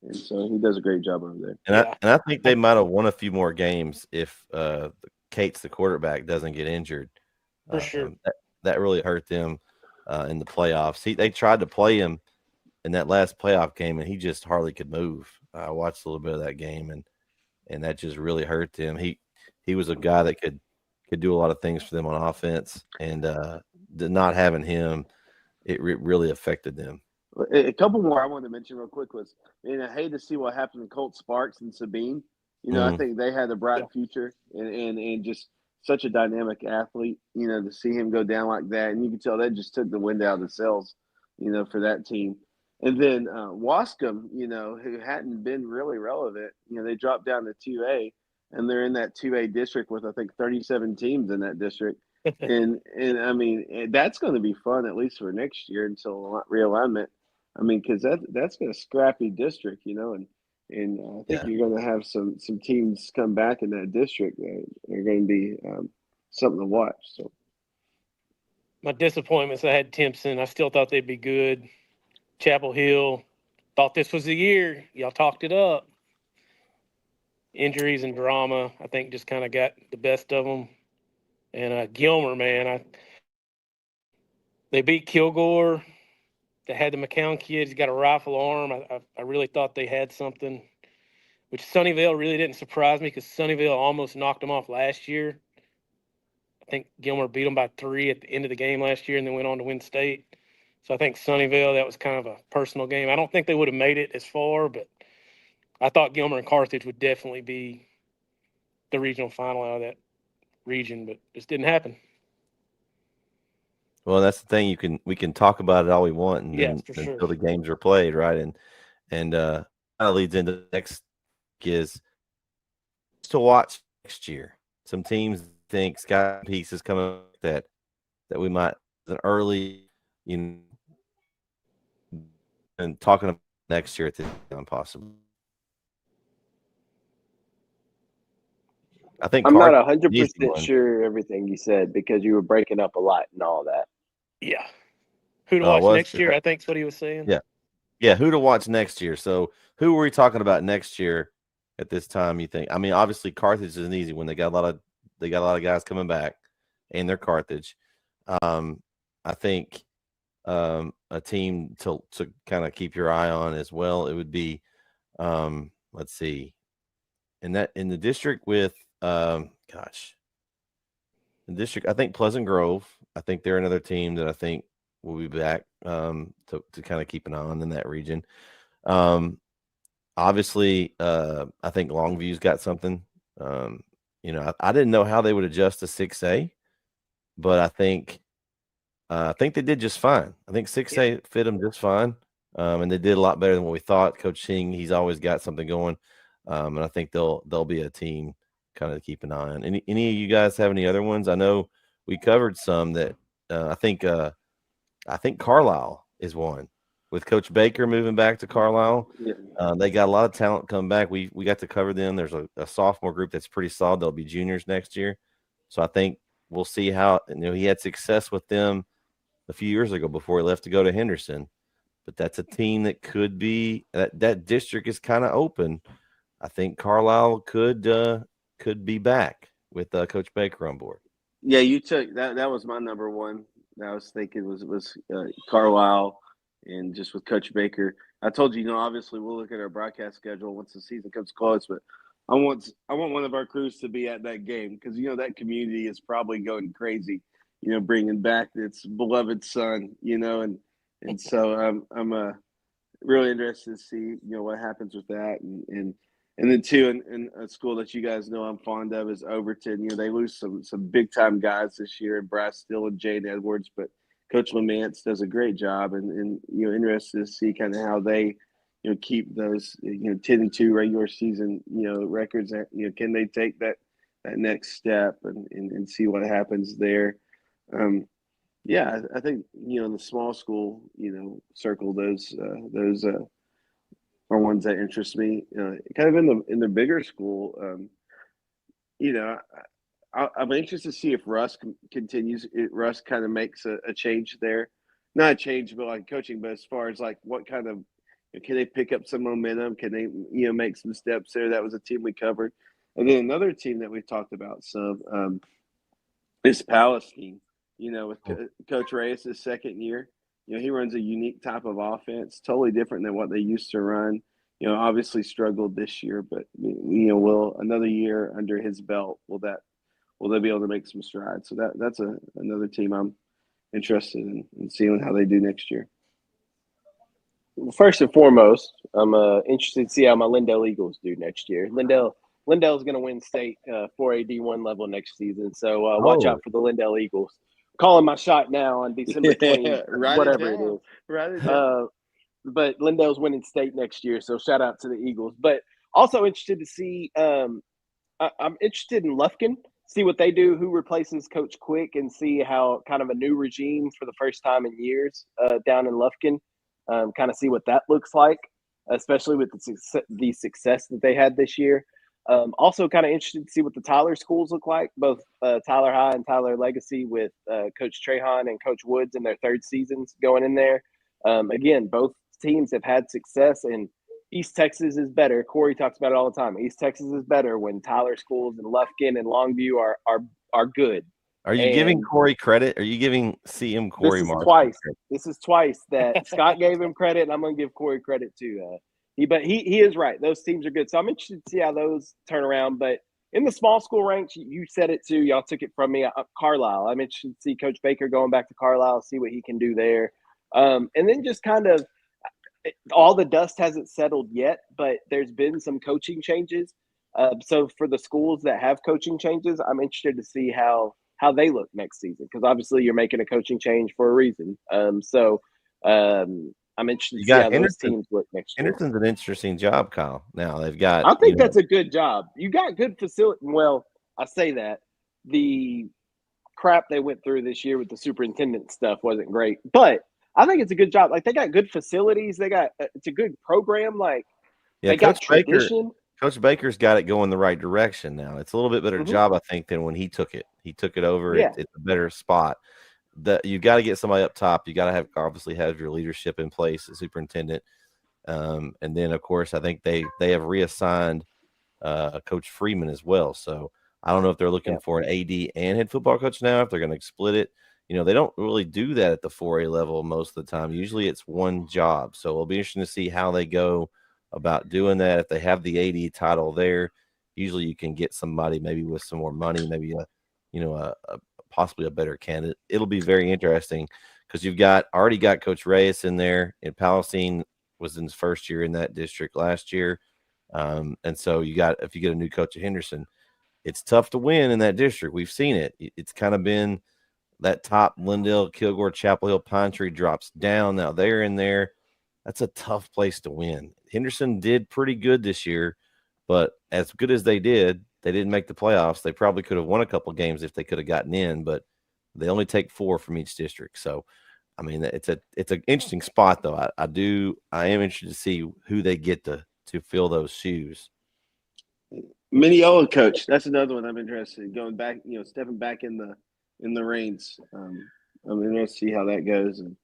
and so he does a great job over there. And I think they might have won a few more games if Cates, the quarterback, doesn't get injured. For sure. That really hurt them in the playoffs. They tried to play him in that last playoff game, and he just hardly could move. I watched a little bit of that game, and that just really hurt them. He was a guy that could do a lot of things for them on offense, and not having him, it really affected them. A couple more I wanted to mention real quick was, I hate to see what happened to Colt Sparks and Sabine. I think they had a bright future and just such a dynamic athlete, to see him go down like that. And you can tell that just took the wind out of the sails, for that team. And then Wascom, who hadn't been really relevant, they dropped down to 2A, and they're in that 2A district with, I think, 37 teams in that district. and I mean, that's going to be fun, at least for next year until realignment. I mean, because that's a scrappy district, and I think you're going to have some teams come back in that district that are going to be something to watch. So, my disappointments, I had Timpson. I still thought they'd be good. Chapel Hill, thought this was the year. Y'all talked it up. Injuries and drama, I think, just kind of got the best of them. And Gilmer, man, they beat Kilgore. They had the McCown kid. He's got a rifle arm. I really thought they had something, which Sunnyvale really didn't surprise me because Sunnyvale almost knocked them off last year. I think Gilmer beat them by 3 at the end of the game last year and then went on to win state. So I think Sunnyvale, that was kind of a personal game. I don't think they would have made it as far, but I thought Gilmer and Carthage would definitely be the regional final out of that region, but just didn't happen. Well, that's the thing. We can talk about it all we want, and then until the games are played, right? And kind of leads into the next is to watch next year. Some teams think Scott pieces coming that we might an early, and talking about next year at this time possible. I think I'm not 100% sure everything you said because you were breaking up a lot and all that. Yeah. Who to watch next year, I think is what he was saying. Yeah. Yeah, who to watch next year. So who were we talking about next year at this time, you think? I mean, obviously Carthage is an easy one. They got a lot of guys coming back, and they're Carthage. I think a team to kind of keep your eye on as well, it would be let's see. In the district with the district, I think Pleasant Grove. I think they're another team that I think will be back to kind of keep an eye on in that region. Obviously, I think Longview's got something. I didn't know how they would adjust to 6A, but I think they did just fine. I think 6A fit them just fine, and they did a lot better than what we thought. Coach Shing, he's always got something going, and I think they'll be a team kind of to keep an eye on. Any of you guys have any other ones? I know we covered some that I think Carlisle is one. With Coach Baker moving back to Carlisle, they got a lot of talent coming back. We got to cover them. There's a sophomore group that's pretty solid. They'll be juniors next year. So I think we'll see how he had success with them a few years ago before he left to go to Henderson. But that's a team that could be that district is kind of open. I think Carlisle could be back with Coach Baker on board. Yeah, you took that. That was my number one. I was thinking was Carlisle. And just with Coach Baker, I told you, obviously we'll look at our broadcast schedule once the season comes close. But I want one of our crews to be at that game because that community is probably going crazy. Bringing back its beloved son. And so I'm really interested to see what happens with that. And then too, in a school that you guys know I'm fond of is Overton. They lose some big time guys this year, Brass Still and Jade Edwards, but Coach Lamance does a great job, and interested to see kind of how they keep those 10-2 regular season records. Can they take that next step and see what happens there. Yeah, I think in the small school circle, those are ones that interest me. Kind of in the bigger school, I'm anxious to see if Russ continues. Russ kind of makes a change there, not a change, but like coaching. But as far as like what kind of can they pick up some momentum? Can they make some steps there? That was a team we covered, and then another team that we've talked about some is Palestine. With Coach Reyes' second year, he runs a unique type of offense, totally different than what they used to run. Obviously struggled this year, but will another year under his belt, will they be able to make some strides? So that's another team I'm interested in seeing how they do next year. First and foremost, I'm interested to see how my Lindell Eagles do next year. Lindell's going to win state 4A D1 level next season, so watch out for the Lindell Eagles. Calling my shot now on December 20th, whatever it is. Write it down. But Lindell's winning state next year, so shout out to the Eagles. But also interested to see I'm interested in Lufkin, see what they do, who replaces Coach Quick, and see how kind of a new regime for the first time in years down in Lufkin, kind of see what that looks like, especially with the success that they had this year. Also kind of interested to see what the Tyler schools look like, both Tyler High and Tyler Legacy, with Coach Trahan and Coach Woods in their third seasons going in there. Again, both teams have had success, and East Texas is better. Corey talks about it all the time. East Texas is better when Tyler schools and Lufkin and Longview are good. Are you giving Corey credit? Are you giving CM Corey Marshall? This is twice that Scott gave him credit, and I'm going to give Corey credit too. But he is right. Those teams are good. So I'm interested to see how those turn around. But in the small school ranks, you said it too. Y'all took it from me. Carlisle. I'm interested to see Coach Baker going back to Carlisle, see what he can do there. And then just kind of all the dust hasn't settled yet, but there's been some coaching changes. So for the schools that have coaching changes, I'm interested to see how they look next season, because obviously you're making a coaching change for a reason. I'm interested to see how those teams look next year. Henderson's an interesting job, Kyle. Now they've got. I think that's a good job. You got good facility. Well, I say that the crap they went through this year with the superintendent stuff wasn't great, but I think it's a good job. Like, they got good facilities. It's a good program. Like, they got tradition. Coach Baker's got it going the right direction now. It's a little bit better job, I think, than when he took it. He took it over. Yeah. It's a better spot. You got to get somebody up top. You got to obviously have your leadership in place, the superintendent. And then, of course, I think they have reassigned Coach Freeman as well. So I don't know if they're looking for an AD and head football coach now, if they're going to split it. They don't really do that at the 4A level most of the time. Usually it's one job. So it'll be interesting to see how they go about doing that. If they have the AD title there, usually you can get somebody maybe with some more money, maybe possibly a better candidate. It'll be very interesting because you've already got Coach Reyes in there, and Palestine was in his first year in that district last year. And so if you get a new coach at Henderson, it's tough to win in that district. We've seen it. It's kind of been that top Lindell, Kilgore, Chapel Hill, Pine Tree drops down. Now they're in there. That's a tough place to win. Henderson did pretty good this year, but as good as they didn't make the playoffs. They probably could have won a couple games if they could have gotten in, but they only take 4 from each district. So, I mean, it's an interesting spot, though. I am interested to see who they get to fill those shoes. Mineola coach. That's another one I'm interested in. Going back, stepping back in the reins. I'm interested to see how that goes, and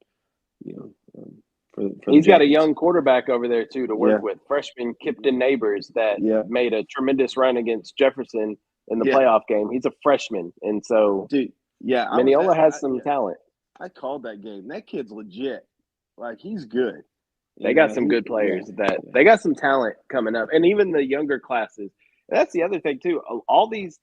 he's got a young quarterback over there too to work with. Freshman Kipton Neighbors that made a tremendous run against Jefferson in the playoff game. He's a freshman, and so Mineola has some talent. I called that game. That kid's legit. Like, he's good. They got some good players. They got some talent coming up, and even the younger classes. That's the other thing too. All these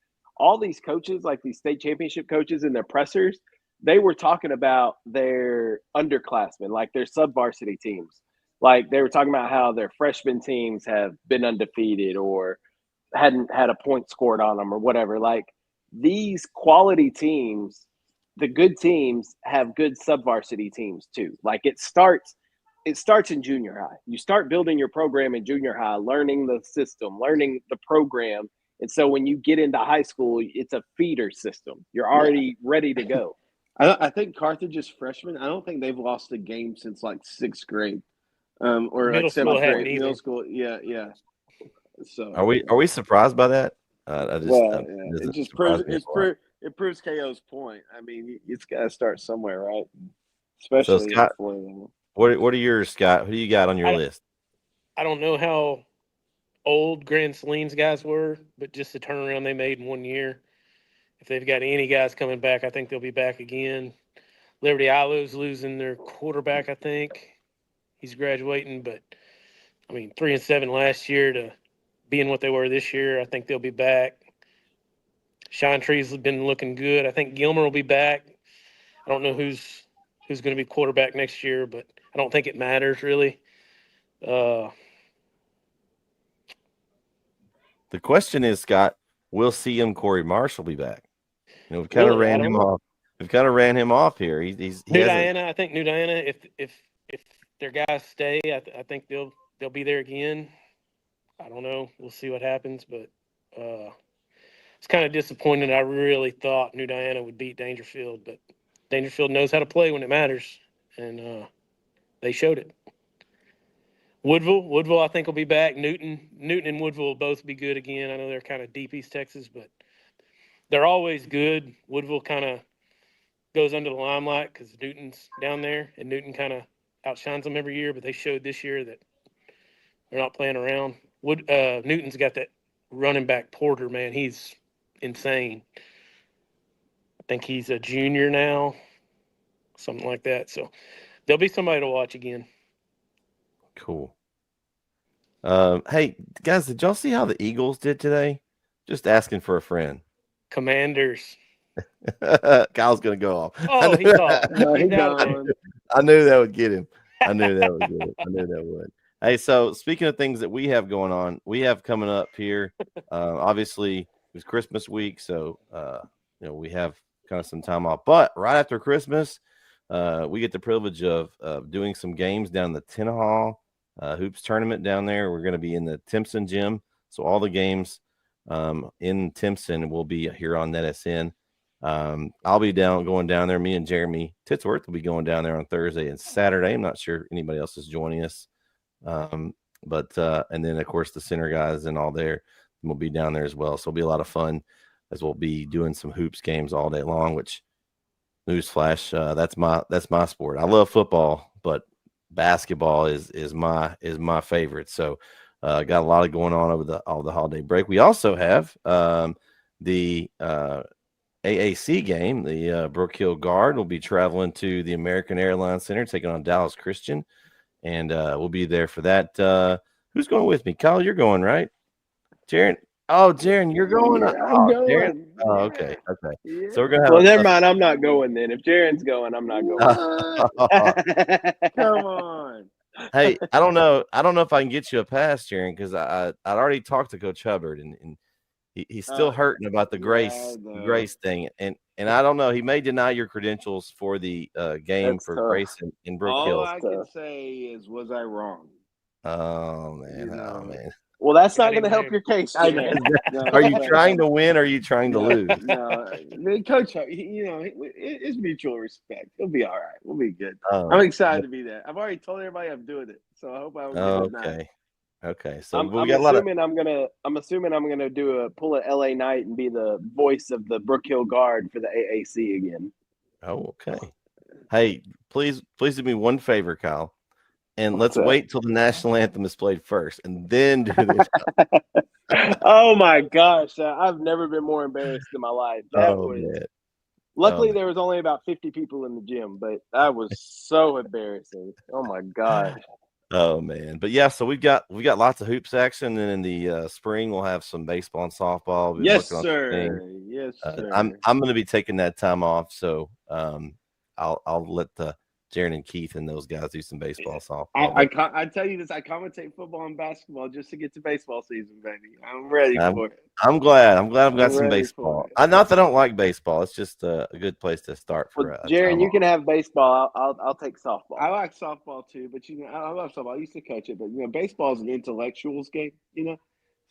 coaches, like these state championship coaches and their pressers, they were talking about their underclassmen, like their sub-varsity teams. Like, they were talking about how their freshman teams have been undefeated or hadn't had a point scored on them or whatever. Like, these quality teams the good teams have good sub-varsity teams too. Like it starts in junior high. You start building your program in junior high, learning the system, learning the program. And so when you get into high school, it's a feeder system. You're already ready to go. I think Carthage's freshmen, I don't think they've lost a game since like 6th grade. Or Middle like school 7th hadn't grade. either. Middle school. Yeah. So Are we surprised by that? it just proves surprised me a lot. it proves KO's point. I mean, it's got to start somewhere, right? So Especially Scott, at 4 level. what are yours, Scott? Who do you got on your list? I don't know how old Grand Salene's guys were, but just the turnaround they made in 1 year. If they've got any guys coming back, I think they'll be back again. Liberty Ilo's losing their quarterback, I think. He's graduating, but I mean, 3-7 last year to being what they were this year, I think they'll be back. Shine Tree's been looking good. I think Gilmer will be back. I don't know who's going to be quarterback next year, but I don't think it matters really. The question is, Scott, will CM Corey Marshall be back? You know, we've kind of ran him off. We've kind of ran him off here. He's New Diana. I think New Diana. If their guys stay, I think they'll be there again. I don't know. We'll see what happens, but it's kind of disappointing. I really thought New Diana would beat Dangerfield, but Dangerfield knows how to play when it matters, and they showed it. Woodville, I think will be back. Newton and Woodville will both be good again. I know they're kind of deep East Texas, but they're always good. Woodville kind of goes under the limelight because Newton's down there, and Newton kind of outshines them every year. But they showed this year that they're not playing around. Newton's got that running back Porter, man. He's insane. I think he's a junior now, something like that. So there'll be somebody to watch again. Cool. Hey, guys, did y'all see how the Eagles did today? Just asking for a friend. Commanders. Kyle's going to go off. Oh, he's off. No, He's he's out gone. I knew that would get him. I knew that would. Hey, so speaking of things that we have going on, we have coming up here, obviously it was Christmas week, so we have kind of some time off. But right after Christmas, we get the privilege of doing some games down the Tenaha Hoops tournament down there. We're going to be in the Timpson gym, so all the games in Timpson will be here on NETSN. I'll be going down there. Me and Jeremy Titsworth will be going down there on Thursday and Saturday. I'm not sure anybody else is joining us. But and then of course the center guys and all there will be down there as well. So it'll be a lot of fun as we'll be doing some hoops games all day long, which newsflash, that's my sport. I love football, but basketball is my favorite. So got a lot of going on over the holiday break. We also have the AAC game. The Brook Hill Guard will be traveling to the American Airlines Center, taking on Dallas Christian, and we'll be there for that. Who's going with me? Kyle, you're going, right? Jaron. Oh, Jaron, you're going. Yeah, I'm going. Jaron. Oh, Yeah. okay. Yeah. So we're gonna have. Well, never mind. I'm not going then. If Jaron's going, I'm not going. Come on. Hey, I don't know if I can get you a pass, Jaron, because I'd already talked to Coach Hubbard, and he's still hurting about the Grace thing, and I don't know. He may deny your credentials for the game That's for tough. Grace in Brook All Hill. I can say is, was I wrong? Oh man. Well, that's not going to help your case. Jaron. Are you trying to win or are you trying to lose? No, Coach, it's mutual respect. It'll be all right. We'll be good. Oh, I'm excited to be there. I've already told everybody I'm doing it, so I hope I don't get denied. Okay. So I'm we got a lot of. I'm assuming I'm gonna pull a LA Knight and be the voice of the Brook Hill Guard for the AAC again. Oh, okay. Hey, please do me one favor, Kyle. And What's let's that? wait till the national anthem is played first, and then do this. Oh my gosh, I've never been more embarrassed in my life. Man. Luckily, there was only about 50 people in the gym, but that was so embarrassing. Oh my gosh. Oh man, but yeah, so we got lots of hoops action, and in the spring we'll have some baseball and softball. We'll be Yes, working on sir. Yes, sir. I'm going to be taking that time off, so I'll let the Jaron and Keith and those guys do some baseball, softball. I tell you this, I commentate football and basketball just to get to baseball season, baby. I'm ready for it. I'm glad I've got some ready baseball. for it. Not that I don't like baseball. It's just a good place to start for Well, a Jaron, time you off. can have baseball. I'll take softball. I like softball too, but I love softball. I used to coach it, but baseball is an intellectuals game,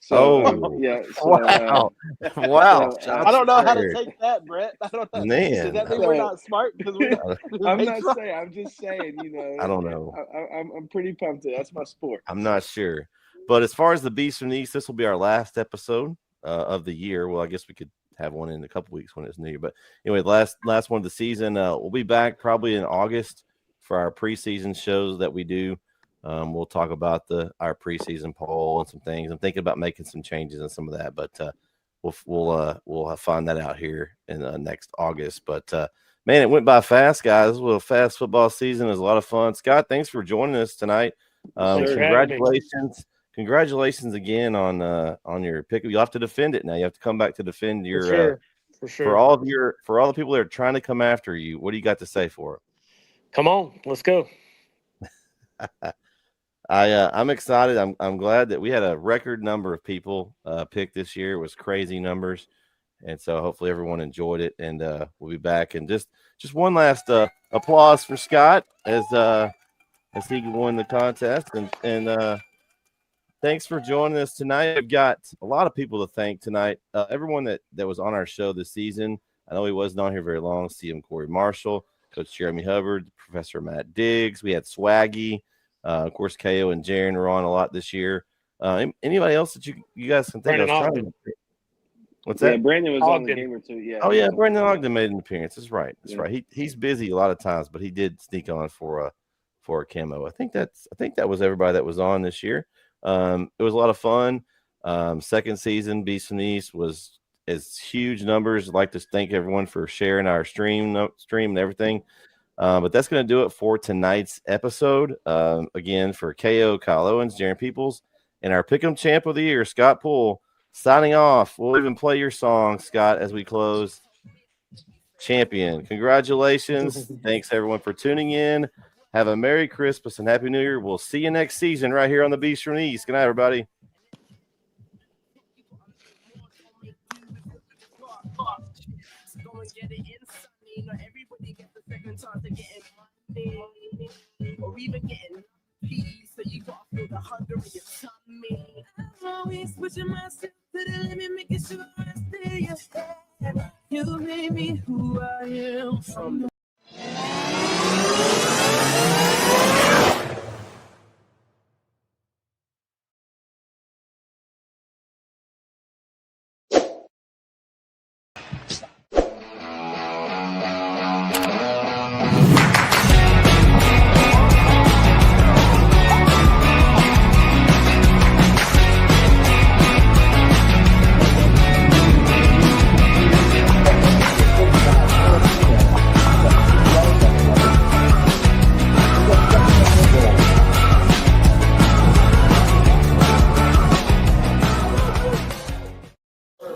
So yeah. So, wow. Wow. so, I don't know how to Fired. take that, Brett. I don't know. Man. Does that mean we're not smart because we're not? I'm not saying. I'm just saying. I don't know. I'm pretty pumped. That's my sport. I'm not sure. But as far as the Beast from the East, this will be our last episode of the year. Well, I guess we could have one in a couple weeks when it's new. But anyway, last one of the season. We'll be back probably in August for our preseason shows that we do. We'll talk about our preseason poll and some things. I'm thinking about making some changes and some of that, but we'll find that out here in next August. But man, it went by fast, guys. This was a fast football season. It was a lot of fun. Scott, thanks for joining us tonight. Congratulations again on your pick. You'll have to defend it now. You have to come back to defend your for sure. for all the people that are trying to come after you. What do you got to say for it? Come on, let's go. I'm excited. I'm glad that we had a record number of people pick this year. It was crazy numbers, and so hopefully everyone enjoyed it. And we'll be back. And just one last applause for Scott as he won the contest. And thanks for joining us tonight. I've got a lot of people to thank tonight. Everyone that was on our show this season. I know he wasn't on here very long. CM Corey Marshall, Coach Jeremy Hubbard, Professor Matt Diggs. We had Swaggy. Of course, KO and Jaron were on a lot this year. Anybody else that you guys can think of? What's that? Yeah, Brandon was Ogden. on the game or two. Yeah. Oh, yeah, Brandon Ogden made an appearance. That's right. Right. He's busy a lot of times, but he did sneak on for a camo. I think that was everybody that was on this year. It was a lot of fun. Second season, Beast from the East was huge numbers. I'd like to thank everyone for sharing our stream and everything. But that's going to do it for tonight's episode. Again, for KO, Kyle Owens, Jaron Peoples, and our Pick'em Champ of the Year, Scott Poole, signing off. We'll even play your song, Scott, as we close. Champion. Congratulations. Thanks, everyone, for tuning in. Have a Merry Christmas and Happy New Year. We'll see you next season right here on the Beast from the East. Good night, everybody. Or even getting peace, so you got to feel the hunger in your tummy. I'm always pushing myself to the limit, making sure I stay ahead. You made me who I am from the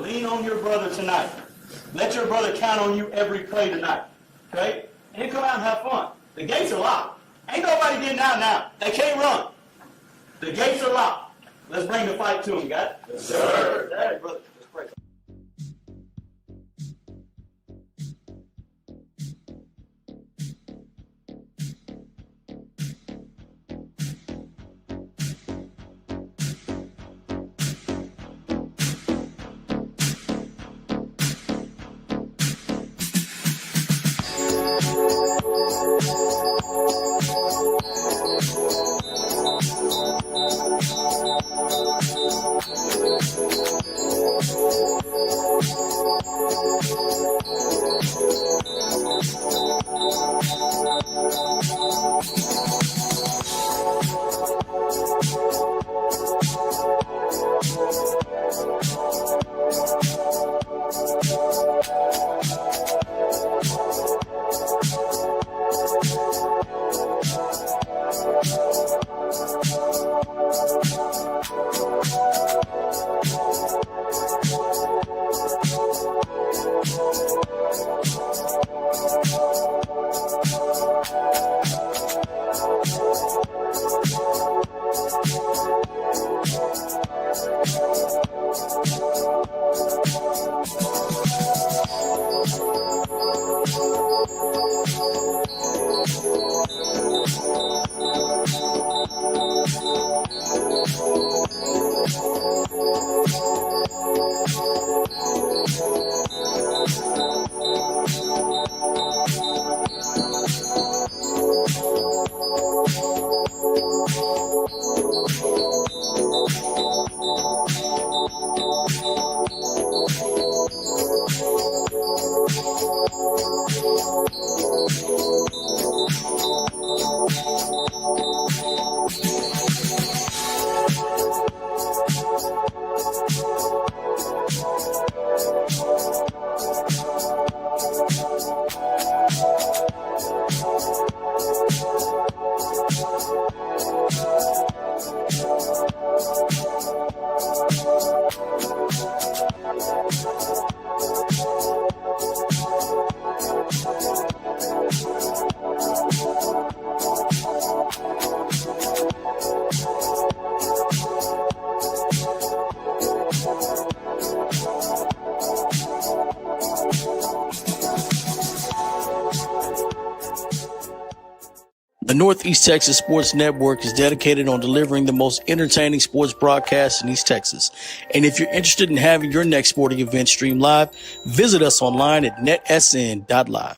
Lean on your brother tonight. Let your brother count on you every play tonight. Okay? And then come out and have fun. The gates are locked. Ain't nobody getting out now. They can't run. The gates are locked. Let's bring the fight to them, guys. Yes, sir. Hey, brother. Let's pray. Northeast Texas Sports Network is dedicated on delivering the most entertaining sports broadcasts in East Texas. And if you're interested in having your next sporting event streamed live, visit us online at netsn.live.